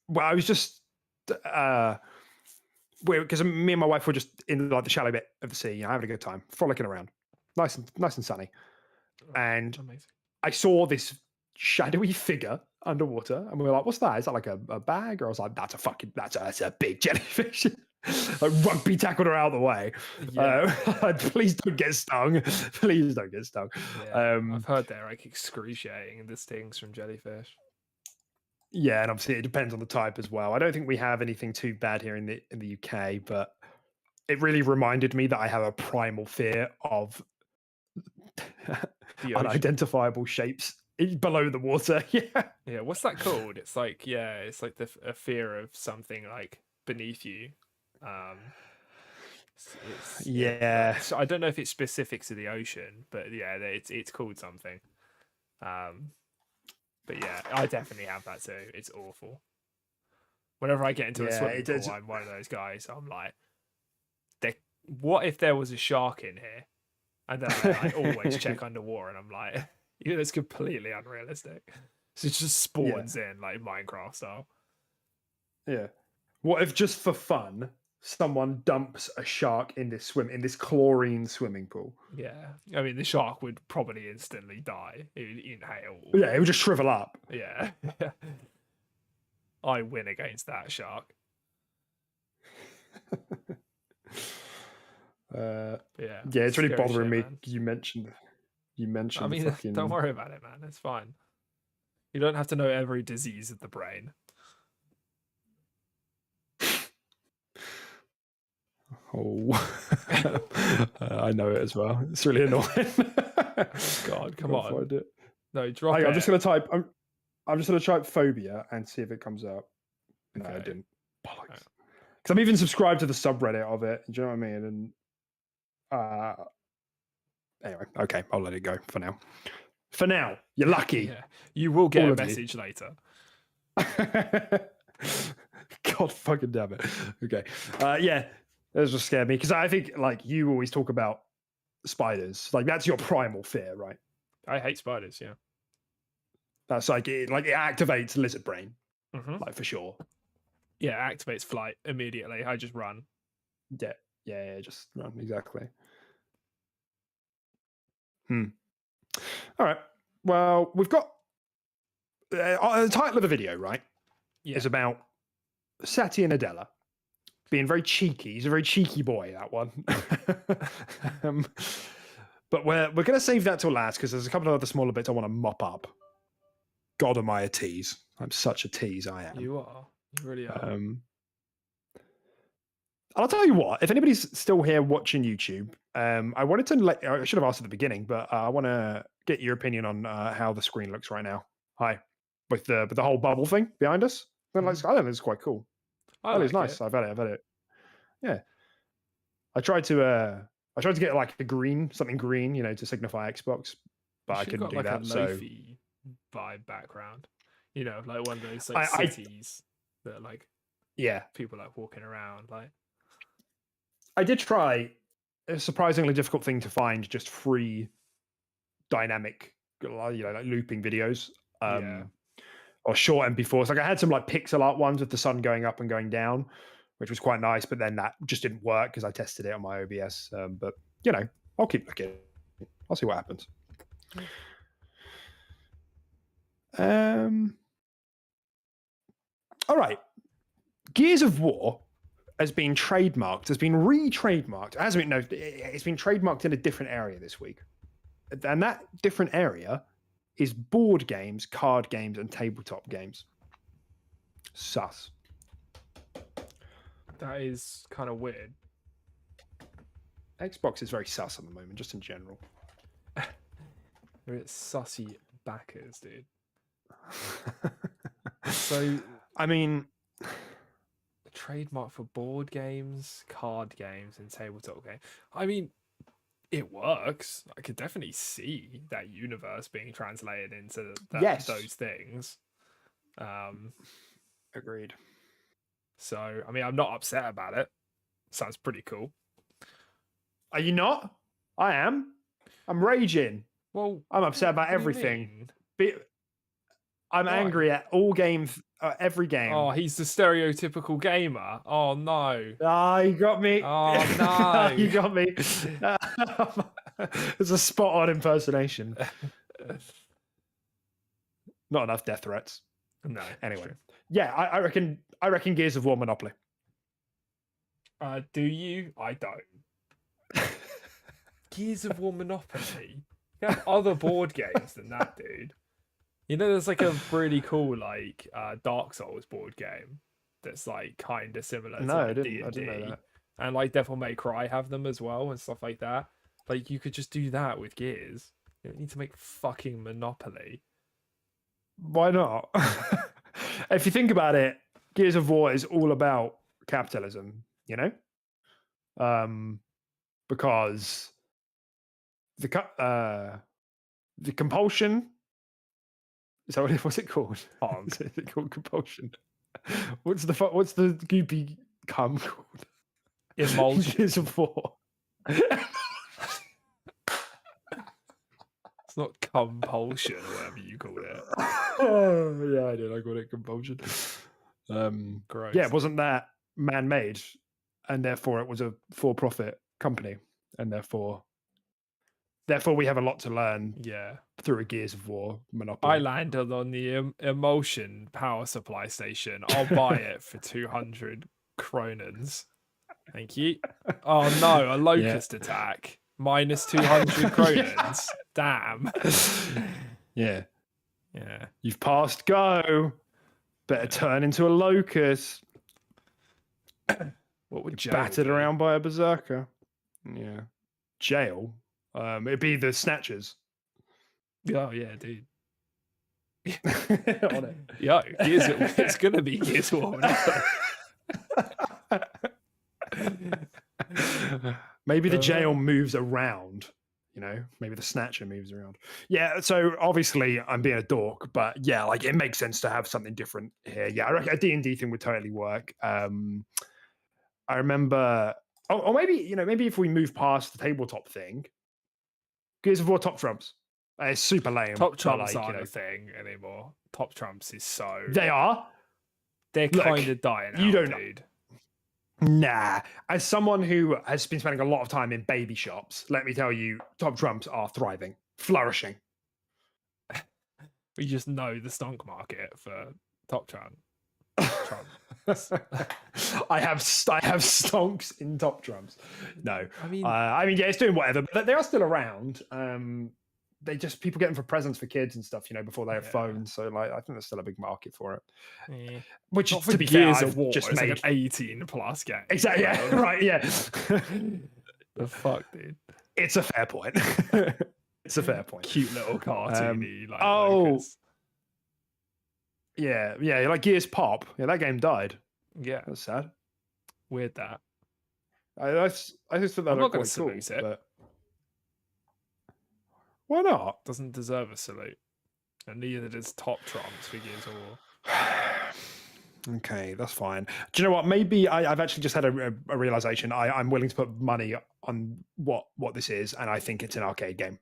was just because me and my wife were just in like the shallow bit of the sea, you know, having a good time, frolicking around, nice and sunny. And Amazing. I saw this shadowy figure underwater, and we were like, "What's that? Is that like a bag?" Or I was like, "That's a big jellyfish." Like rugby tackled her out of the way. Yeah. Please don't get stung. Please don't get stung. Yeah. I've heard they're like excruciating, the stings from jellyfish. Yeah, and obviously it depends on the type as well. I don't think we have anything too bad here in the UK, but it really reminded me that I have a primal fear of The ocean. unidentifiable shapes below the water. Yeah. Yeah, what's that called? It's like it's like a fear of something like beneath you. Yeah. So I don't know if it's specific to the ocean, but yeah, it's called something. But yeah, I definitely have that too. It's awful. Whenever I get into a swimming pool, I'm one of those guys. I'm like, what if there was a shark in here? And then I always check underwater, and I'm like, it's completely unrealistic. So it just spawns in like Minecraft style. Yeah. What if just for fun, someone dumps a shark in this chlorine swimming pool? Yeah, I mean the shark would probably instantly die. It would inhale. Yeah, it would just shrivel up. Yeah. I win against that shark. Yeah, it's really bothering me. Man. You mentioned. I mean, fucking... don't worry about it, man. It's fine. You don't have to know every disease of the brain. Oh, I know it as well. It's really annoying. God, come on. Find it. No, drop it. I'm just gonna type. I'm just gonna type phobia and see if it comes up. No, Okay. I didn't. Because I'm even subscribed to the subreddit of it. Do you know what I mean? And anyway, okay, I'll let it go for now. For now, you're lucky. Yeah, you will get a message later. God fucking damn it. Okay. Yeah, that just scared me because I think like you always talk about spiders. Like that's your primal fear, right? I hate spiders. Yeah. That's like it activates lizard brain, like for sure. Yeah, it activates flight immediately. I just run. Yeah, just run exactly. All right. Well, we've got the title of the video, right? Yeah. Is about Satya Nadella being very cheeky. He's a very cheeky boy, that one. But we're going to save that till last because there's a couple of other smaller bits I want to mop up. God, am I a tease? I'm such a tease. I am. You are. You really are. I'll tell you what. If anybody's still here watching YouTube, I wanted to I should have asked at the beginning, but I want to get your opinion on how the screen looks right now. Hi, with the whole bubble thing behind us. I think it's quite cool. It's nice. I've had it. Yeah. I tried to get like something green, you know, to signify Xbox, but I couldn't do that. So lo-fi vibe background, you know, like one of those like cities that like people like walking around. Like I did try a surprisingly difficult thing to find, just free dynamic, you know, like looping videos. Or short MP4s. Like I had some like pixel art ones with the sun going up and going down, which was quite nice. But then that just didn't work because I tested it on my OBS. But you know, I'll keep looking. I'll see what happens. All right. Gears of War has been trademarked, has been re-trademarked. As we know, it's been trademarked in a different area this week. And that different area is board games, card games, and tabletop games. Sus. That is kind of weird. Xbox is very sus at the moment, just in general. They're sussy backers, dude. So, I mean, trademark for board games, card games, and tabletop game. I mean, it works. I could definitely see that universe being translated into those things. Agreed. So, I mean, I'm not upset about it. Sounds pretty cool. Are you not? I am. I'm raging. Well, I'm upset about everything. I'm angry at all games, every game. Oh, he's the stereotypical gamer. Oh no. Ah, you got me. Oh no. You got me. It's a spot on impersonation. Not enough death threats. No. Anyway. Yeah, I reckon Gears of War Monopoly. Do you? I don't. Gears of War Monopoly. You have other board games than that, dude. You know, there's like a really cool like Dark Souls board game that's like kind of similar to like, D&D. I didn't know that. And like Devil May Cry have them as well and stuff like that. Like you could just do that with Gears. You don't need to make fucking Monopoly. Why not? If you think about it, Gears of War is all about capitalism, you know? Because the compulsion. So what's it called? Is it called compulsion? What's the goopy cum called? Emulsion. Gears of War. It's not compulsion or whatever you call it. Oh yeah, I did. I called it compulsion. Gross. Yeah, wasn't that man-made, and therefore it was a for-profit company, and therefore we have a lot to learn. Yeah. Through a Gears of War Monopoly. I landed on the emulsion power supply station. I'll buy it for 200 kronens. Thank you. Oh no, a locust attack. Minus 200 kronens. Damn. Yeah. Yeah. You've passed go. Better turn into a locust. What would jail battered be? around by a berserker? Yeah. Jail? It'd be the Snatchers. Oh yeah, dude. On it. Yo, it's gonna be Gears of War. Maybe the jail moves around, you know? Maybe the Snatcher moves around. Yeah, so obviously I'm being a dork, but yeah, like it makes sense to have something different here. Yeah, I reckon a D&D thing would totally work. I remember, or maybe, you know, maybe if we move past the tabletop thing, Gears of War Top Trumps. It's super lame. Top Trumps like, aren't a thing anymore. Top Trumps is so... They are? They're kind of dying out, dude. Nah. As someone who has been spending a lot of time in baby shops, let me tell you, Top Trumps are thriving, flourishing. We just know the stonk market for Top Trump. I have stonks in Top Trumps. No, I mean, yeah, it's doing whatever, but they are still around. They just people get them for presents for kids and stuff, you know, before they have phones. So like, I think there's still a big market for it. Yeah. Which, not for to be fair, Gears I've of War, just it's made like an 18+ game. Exactly. Yeah. Right. Yeah. The fuck, dude. It's a fair point. It's a fair point. Cute little cartoony. Locust. Yeah, like Gears Pop. Yeah, that game died. Yeah, that's sad. Weird that. I just thought that I'm not going to salute it. But why not? Doesn't deserve a salute, and neither does Top Trumps for Gears of War. Okay, that's fine. Do you know what? Maybe I've actually just had a realization. I'm willing to put money on what this is, and I think it's an arcade game.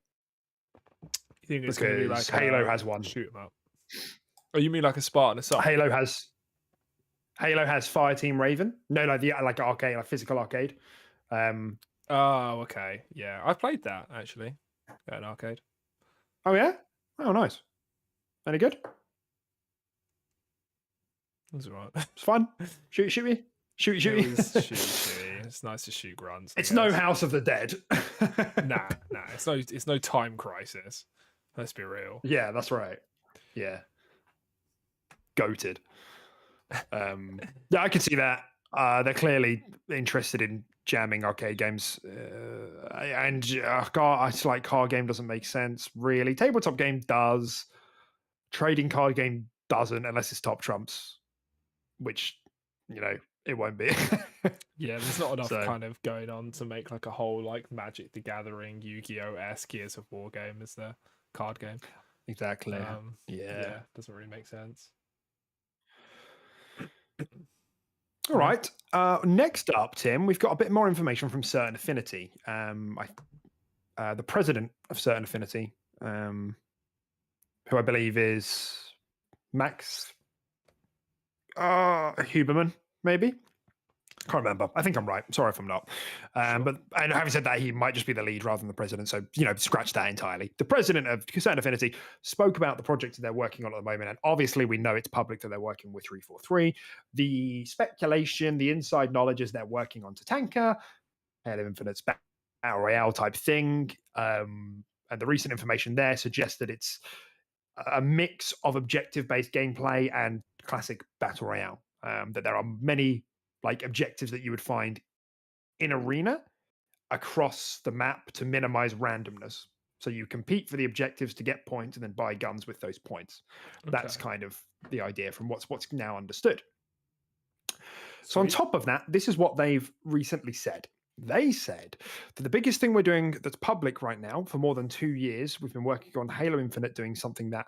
You think it's going to be like Halo has one? Shoot 'em up. Oh, you mean like a Spartan Assault? Halo has Fireteam Raven. No, like arcade, like physical arcade. Oh, okay. Yeah, I've played that actually at an arcade. Oh yeah. Oh, nice. Any good? It was alright. It's fun. Shoot me. Shoot me. It's nice to shoot grunts. It's no House of the Dead. Nah. It's no Time Crisis. Let's be real. Yeah, that's right. Yeah. Goated. Yeah, I can see that. They're clearly interested in jamming arcade games, and it's like card game doesn't make sense really. Tabletop game does. Trading card game doesn't, unless it's Top Trumps, which, you know, it won't be. Yeah, there's not enough So- kind of going on to make like a whole like Magic the Gathering, Yu-Gi-Oh-esque Gears of War game as the card game. Exactly. Yeah. Yeah, doesn't really make sense. All right. Next up, Tim, we've got a bit more information from Certain Affinity. The president of Certain Affinity, who I believe is Max Huberman, maybe. Can't remember. I think I'm right. Sorry if I'm not. Sure. But and having said that, he might just be the lead rather than the president. So, you know, scratch that entirely. The president of Certain Affinity spoke about the project that they're working on at the moment. And obviously, we know it's public that they're working with 343. The speculation, the inside knowledge is they're working on Tatanka, Halo Infinite's Battle Royale type thing. And the recent information there suggests that it's a mix of objective based gameplay and classic Battle Royale. That there are many like objectives that you would find in arena across the map to minimize randomness. So you compete for the objectives to get points and then buy guns with those points. That's Okay. kind of the idea from what's now understood. So on Sweet. top of that, this is what they've recently said. They said that the biggest thing we're doing that's public right now for more than 2 years, we've been working on Halo Infinite doing something that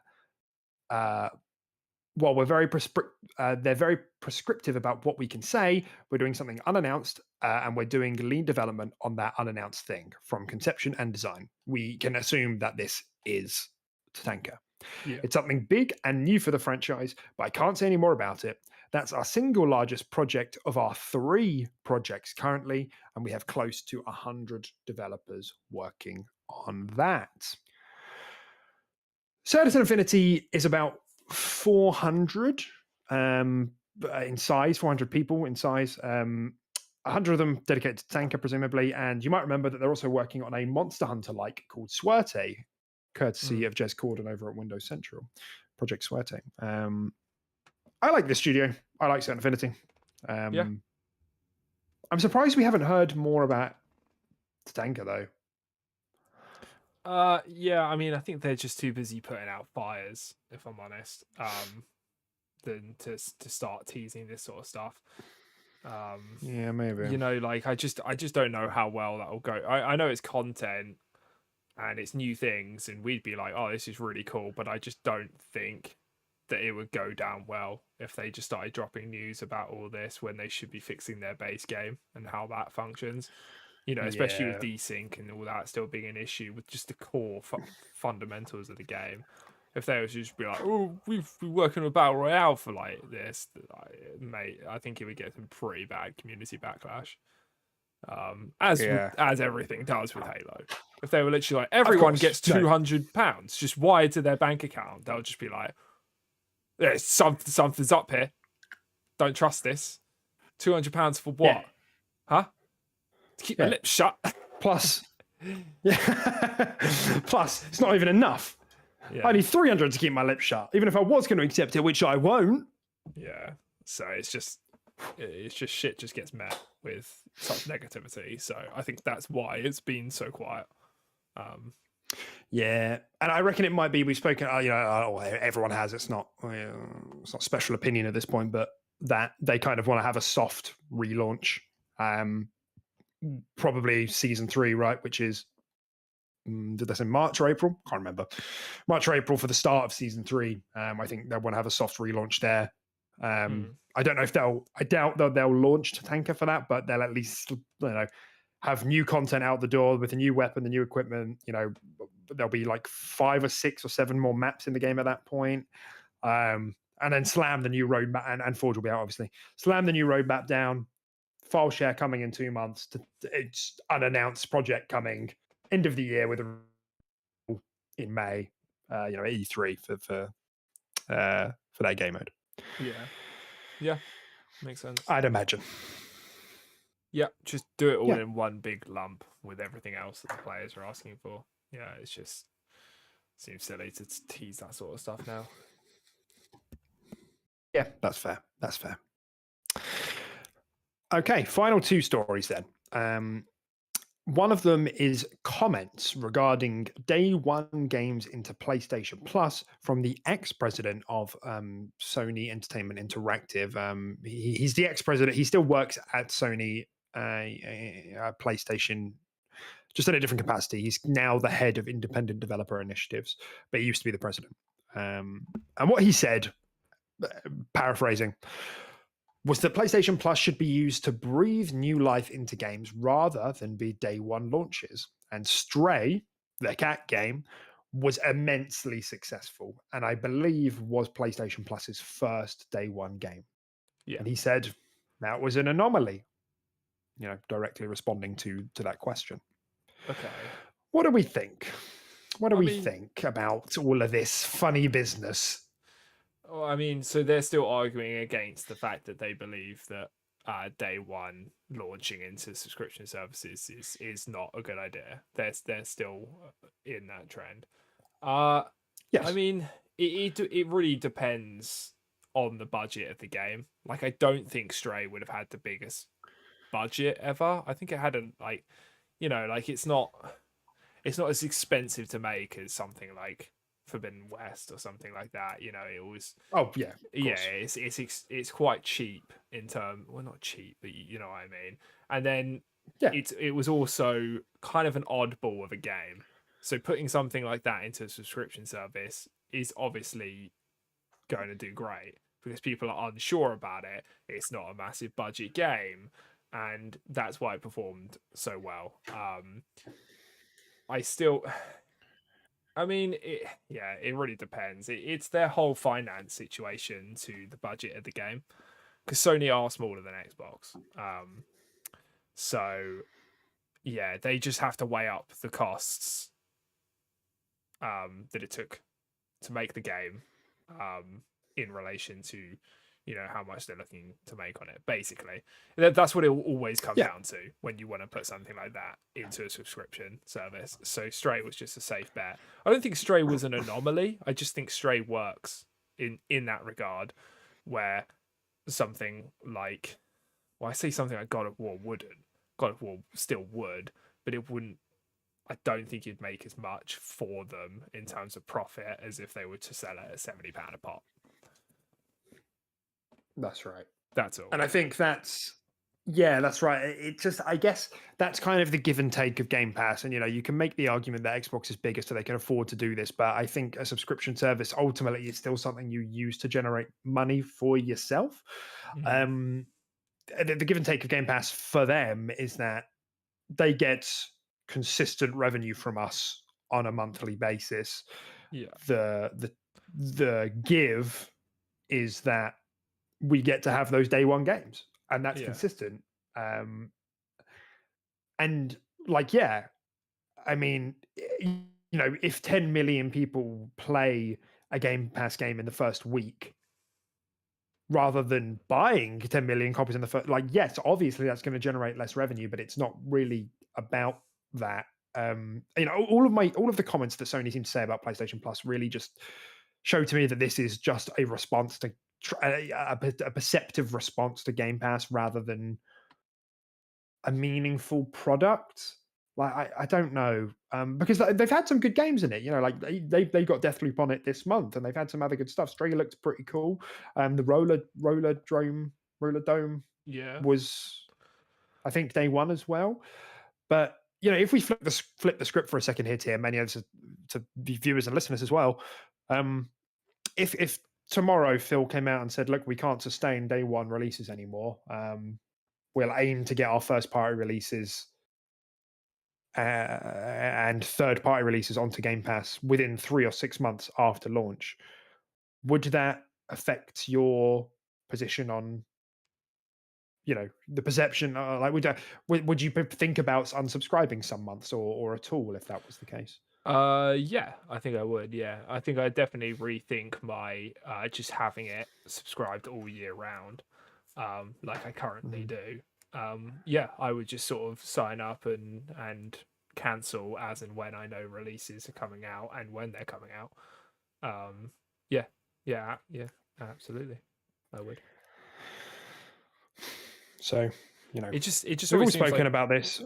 while we're they're very prescriptive about what we can say, we're doing something unannounced, and we're doing lean development on that unannounced thing from conception and design. We can assume that this is Tatanka. Yeah. It's something big and new for the franchise, but I can't say any more about it. That's our single largest project of our 3 projects currently, and we have close to 100 developers working on that. Certain Affinity is about 400 in size, 400 people in size. 100 of them dedicated to Tanker, presumably. And you might remember that they're also working on a Monster Hunter like called Scrpiting, courtesy of Jez Corden over at Windows Central, Project Scrpiting. I like this studio. I like Certain Affinity. Yeah. I'm surprised we haven't heard more about Tanker, though. Yeah, I mean, I think they're just too busy putting out fires, if I'm honest, than to start teasing this sort of stuff. Yeah, maybe. You know, like I just don't know how well that will go. I know it's content and it's new things, and we'd be like, oh, this is really cool, but I just don't think that it would go down well if they just started dropping news about all this when they should be fixing their base game and how that functions. You know, especially with desync and all that still being an issue with just the core fundamentals of the game. If they was just be like, oh, we've been working on a battle royale for like this, mate, I think it would get some pretty bad community backlash. As everything does with Halo. If they were literally like, everyone gets £200 just wired to their bank account, they'll just be like, there's something's up here. Don't trust this. £200 for what? Yeah. Huh? To keep my lips shut. Plus, plus, it's not even enough. Yeah. I need 300 to keep my lips shut, even if I was going to accept it, which I won't. Yeah. So it's just shit just gets met with such negativity. So I think that's why it's been so quiet. Yeah, and I reckon it might be we've spoken. Everyone has. It's not special opinion at this point, but that they kind of want to have a soft relaunch. Probably season 3, right? Which is did they say March or April? Can't remember. March or April for the start of season 3. I think they want to have a soft relaunch there. I don't know if I doubt that they'll launch Tatanka for that, but they'll at least have new content out the door with a new weapon, the new equipment. You know, there'll be like 5 or 6 or 7 more maps in the game at that point. And then slam the new roadmap, and Forge will be out, obviously. Slam the new roadmap down. File share coming in 2 months. It's unannounced project coming end of the year with a in May. E3 for that game mode. Yeah, makes sense. I'd imagine. Yeah, just do it all in one big lump with everything else that the players are asking for. Yeah, it's just seems silly to tease that sort of stuff now. Yeah, that's fair. Okay, final 2 stories then. One of them is comments regarding day one games into PlayStation Plus from the ex-president of Sony Entertainment Interactive. He's the ex-president. He still works at Sony PlayStation, just in a different capacity. He's now the head of independent developer initiatives, but he used to be the president. And what he said, paraphrasing, was that PlayStation Plus should be used to breathe new life into games rather than be day one launches. And Stray, the cat game, was immensely successful, and I believe was PlayStation Plus's first day one game. Yeah. And he said that was an anomaly, directly responding to that question. Okay. What do we think? What do I we mean, think about all of this funny business? well, I mean, so they're still arguing against the fact that they believe that day one launching into subscription services is not a good idea. They're still in that trend. I Yes. mean, it really depends on the budget of the game. Like, I don't think Stray would have had the biggest budget ever. I think it had like it's not as expensive to make as something like Forbidden West or something like that. It was. Oh yeah. Yeah, it's quite cheap in term. Well, not cheap, but you know what I mean. And then Yeah. it was also kind of an oddball of a game. So putting something like that into a subscription service is obviously going to do great because people are unsure about it. It's not a massive budget game, and that's why it performed so well. I mean, it really depends. It's their whole finance situation to the budget of the game because Sony are smaller than Xbox. So yeah, they just have to weigh up the costs that it took to make the game in relation to how much they're looking to make on it. Basically, that's what it will always come down to when you want to put something like that into a subscription service. So Stray was just a safe bet. I don't think Stray was an anomaly. I just think Stray works in that regard, where something like, well, I say something like God of War wouldn't. God of War still would, but it wouldn't. I don't think you'd make as much for them in terms of profit as if they were to sell it at £70 a pop. That's right. That's all. And I think that's right. It just, I guess that's kind of the give and take of Game Pass. And, you can make the argument that Xbox is bigger so they can afford to do this. But I think a subscription service ultimately is still something you use to generate money for yourself. Mm-hmm. The give and take of Game Pass for them is that they get consistent revenue from us on a monthly basis. Yeah. The give is that we get to have those day one games, and that's consistent. And I mean, if 10 million people play a Game Pass game in the first week rather than buying 10 million copies in the first, yes, obviously that's going to generate less revenue, but it's not really about that. All of the comments that Sony seemed to say about PlayStation Plus really just show to me that this is just a response to a perceptive response to Game Pass rather than a meaningful product. I don't know, because they've had some good games in it. They got Deathloop on it this month, and they've had some other good stuff. Stray looked pretty cool. The roller dome was, I think, day one as well. But if we flip the script for a second here, Tim, many others to viewers and listeners as well, if tomorrow Phil came out and said, look, we can't sustain day one releases anymore, we'll aim to get our first party releases and third party releases onto Game Pass within 3 or 6 months after launch, would that affect your position on the perception, would you think about unsubscribing some months or at all if that was the case? Yeah, I think I would. Yeah, I think I'd definitely rethink my just having it subscribed all year round, like I currently do. Yeah, I would just sort of sign up and cancel as and when I know releases are coming out and when they're coming out. Yeah, absolutely, I would. So it just we've all always seems spoken like, about this.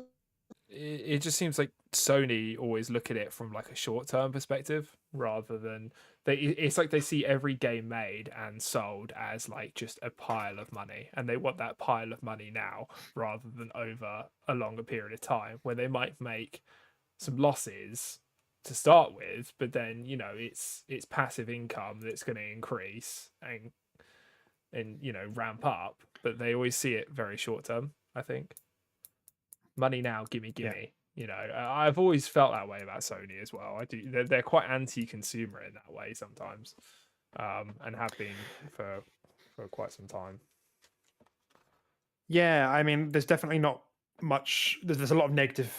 it just seems like Sony always look at it from like a short-term perspective rather than it's like they see every game made and sold as like just a pile of money, and they want that pile of money now rather than over a longer period of time where they might make some losses to start with, but then it's passive income that's going to increase and ramp up, but they always see it very short term, I think. Money now, gimme, Yeah. gimme. I've always felt that way about Sony as well. I do. They're quite anti-consumer in that way sometimes, and have been for quite some time. Yeah, I mean, there's definitely not much. There's a lot of negative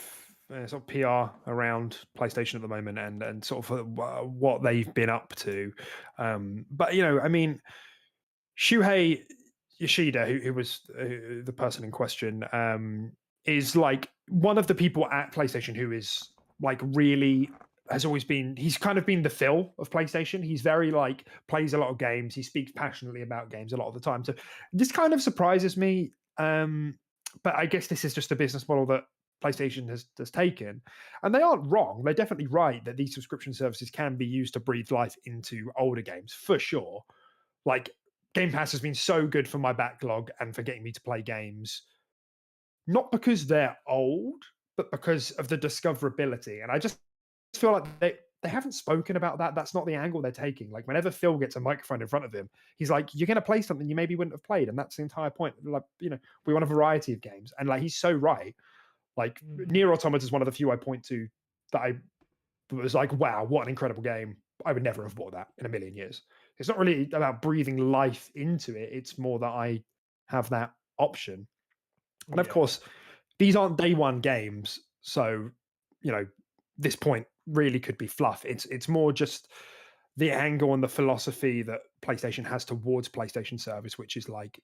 sort of PR around PlayStation at the moment, and sort of what they've been up to. But I mean, Shuhei Yoshida, who was the person in question, is like one of the people at PlayStation who is like really has always been. He's kind of been the Phil of PlayStation. He's very like plays a lot of games. He speaks passionately about games a lot of the time. So this kind of surprises me. But I guess this is just a business model that PlayStation has taken, and they aren't wrong. They're definitely right that these subscription services can be used to breathe life into older games for sure. Like Game Pass has been so good for my backlog and for getting me to play games, not because they're old, but because of the discoverability. And I just feel like they haven't spoken about that. That's not the angle they're taking. Like whenever Phil gets a microphone in front of him, he's like, "You're going to play something you maybe wouldn't have played," and that's the entire point. Like we want a variety of games, and like he's so right. Like Nier Automata is one of the few I point to that I was like, "Wow, what an incredible game!" I would never have bought that in a million years. It's not really about breathing life into it. It's more that I have that option. And of course, these aren't day one games. So, this point really could be fluff. It's more just the angle and the philosophy that PlayStation has towards PlayStation service, which is like,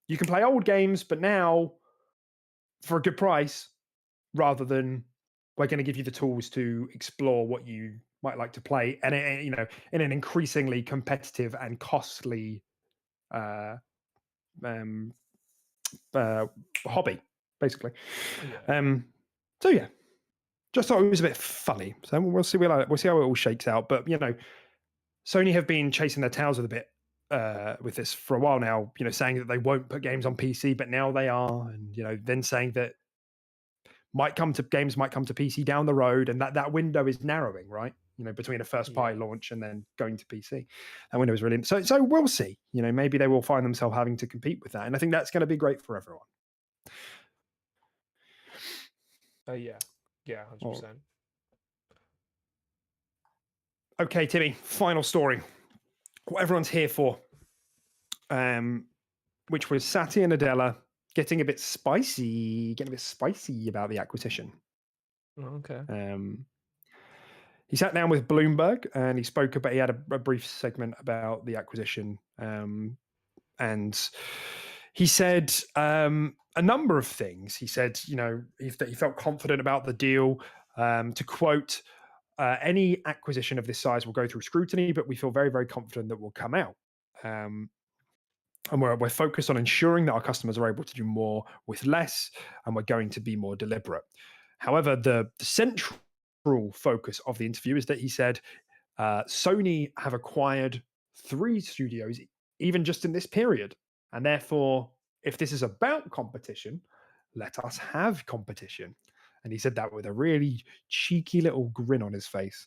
you can play old games, but now for a good price, rather than we're going to give you the tools to explore what you might like to play, and in an increasingly competitive and costly uh, um, hobby, basically. So yeah, just thought it was a bit funny. So we'll see. We'll see how it all shakes out. But Sony have been chasing their tails with a bit with this for a while now. Saying that they won't put games on PC, but now they are, and then saying that games might come to PC down the road, and that window is narrowing, right? Between a first party launch and then going to PC, that window is really so we'll see. Maybe they will find themselves having to compete with that, and I think that's going to be great for everyone. Yeah, 100%. Okay, Timmy, final story. What everyone's here for, which was Satya Nadella getting a bit spicy about the acquisition. Okay. He sat down with Bloomberg and he spoke about. He had a brief segment about the acquisition, and he said a number of things. He said, that he felt confident about the deal. To quote, any acquisition of this size will go through scrutiny, but we feel very, very confident that will come out. And we're focused on ensuring that our customers are able to do more with less, and we're going to be more deliberate. However, the central focus of the interview is that he said Sony have acquired 3 studios, even just in this period. And therefore, if this is about competition, let us have competition. And he said that with a really cheeky little grin on his face,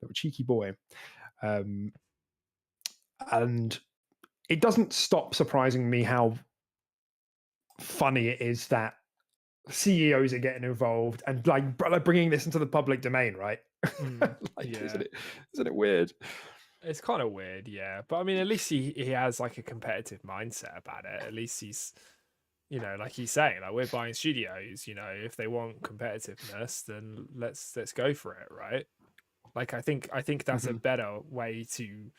little cheeky boy. And it doesn't stop surprising me how funny it is that CEOs are getting involved and like bringing this into the public domain, right? Isn't it weird? It's kind of weird, yeah. But I mean, at least he has like a competitive mindset about it. At least he's, like he's saying, like we're buying studios. If they want competitiveness, then let's go for it, right? Like I think that's a better way to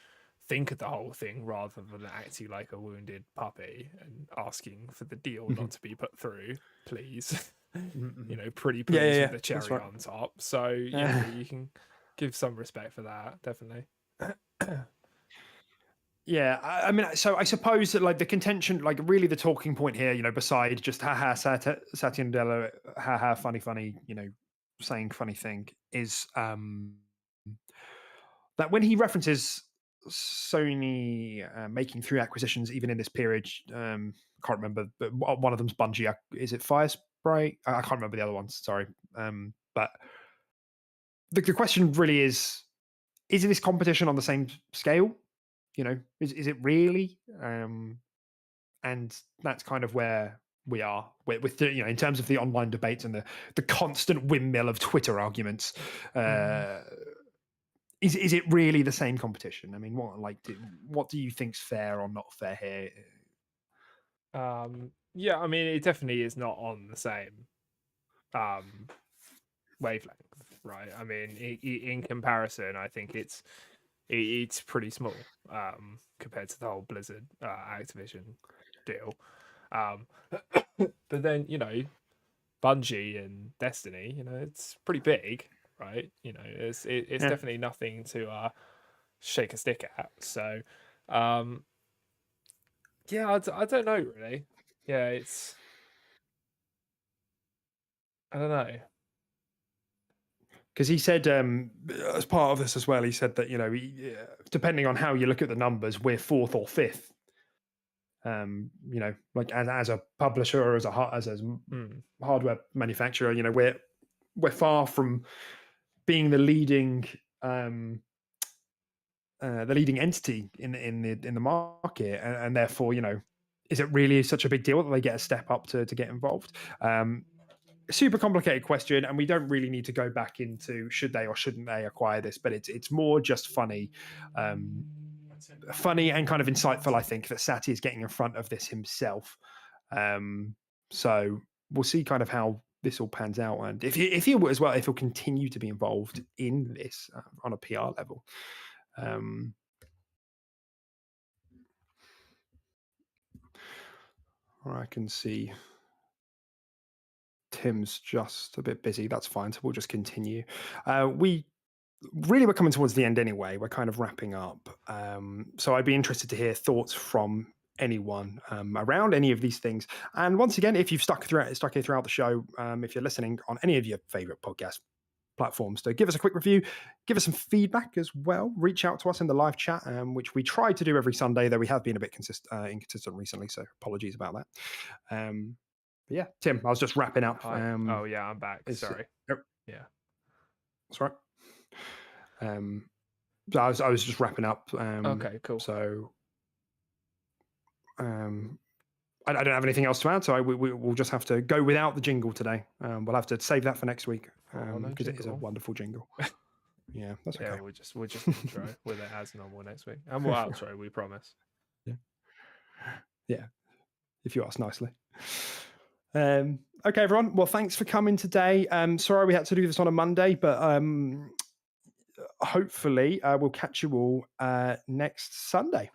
think of the whole thing rather than acting like a wounded puppy and asking for the deal not to be put through, please. Pretty please with the cherry on top. So you can give some respect for that, definitely. Yeah, I mean, so I suppose that like the contention, like really the talking point here, beside just haha Satya Nadella, haha funny, saying funny thing is that when he references Sony making 3 acquisitions even in this period, can't remember, but one of them's Bungie. Is it Firespray? I can't remember the other ones. Sorry, but the question really is this competition on the same scale? Is it really? And that's kind of where we are with the, in terms of the online debates and the constant windmill of Twitter arguments. Is it really the same competition? I mean, what do you think's fair or not fair here? Yeah, I mean, it definitely is not on the same wavelength, right? I mean, in comparison, I think it's pretty small compared to the whole Blizzard Activision deal. But then Bungie and Destiny, it's pretty big, right? It's Yeah. definitely nothing to shake a stick at. So, yeah, I don't know really. Yeah, I don't know. Because he said, as part of this as well, he said that depending on how you look at the numbers, we're fourth or fifth. Like as a publisher or as a hardware manufacturer, we're far from being the leading entity in the market, and therefore, is it really such a big deal that they get a step up to get involved? Super complicated question, and we don't really need to go back into should they or shouldn't they acquire this, but it's more just funny and kind of insightful, I think, that Satya is getting in front of this himself. So we'll see kind of how this all pans out, and if he as well, if he'll continue to be involved in this on a PR level. I can see Tim's just a bit busy. That's fine. So we'll just continue. We're coming towards the end anyway. We're kind of wrapping up. So I'd be interested to hear thoughts from anyone around any of these things. And once again, if you've stuck here throughout the show, if you're listening on any of your favorite podcast platforms, so give us a quick review, give us some feedback as well. Reach out to us in the live chat, which we try to do every Sunday, though we have been a bit inconsistent recently. So apologies about that. But yeah, Tim, I was just wrapping up. Oh yeah, I'm back. Sorry. Yeah, that's right. So I was just wrapping up. Okay, cool. So I don't have anything else to add. So we'll just have to go without the jingle today. We'll have to save that for next week because it is a wonderful jingle. Yeah, that's okay. Yeah, we'll just intro with it as normal next week, and we'll outro. We promise. Yeah, if you ask nicely. Okay, everyone. Well, thanks for coming today. Sorry we had to do this on a Monday, but hopefully we'll catch you all next Sunday.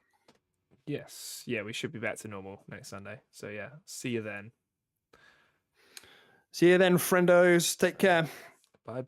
Yes. Yeah, we should be back to normal next Sunday. So yeah, see you then. See you then, friendos. Take care. Bye bye.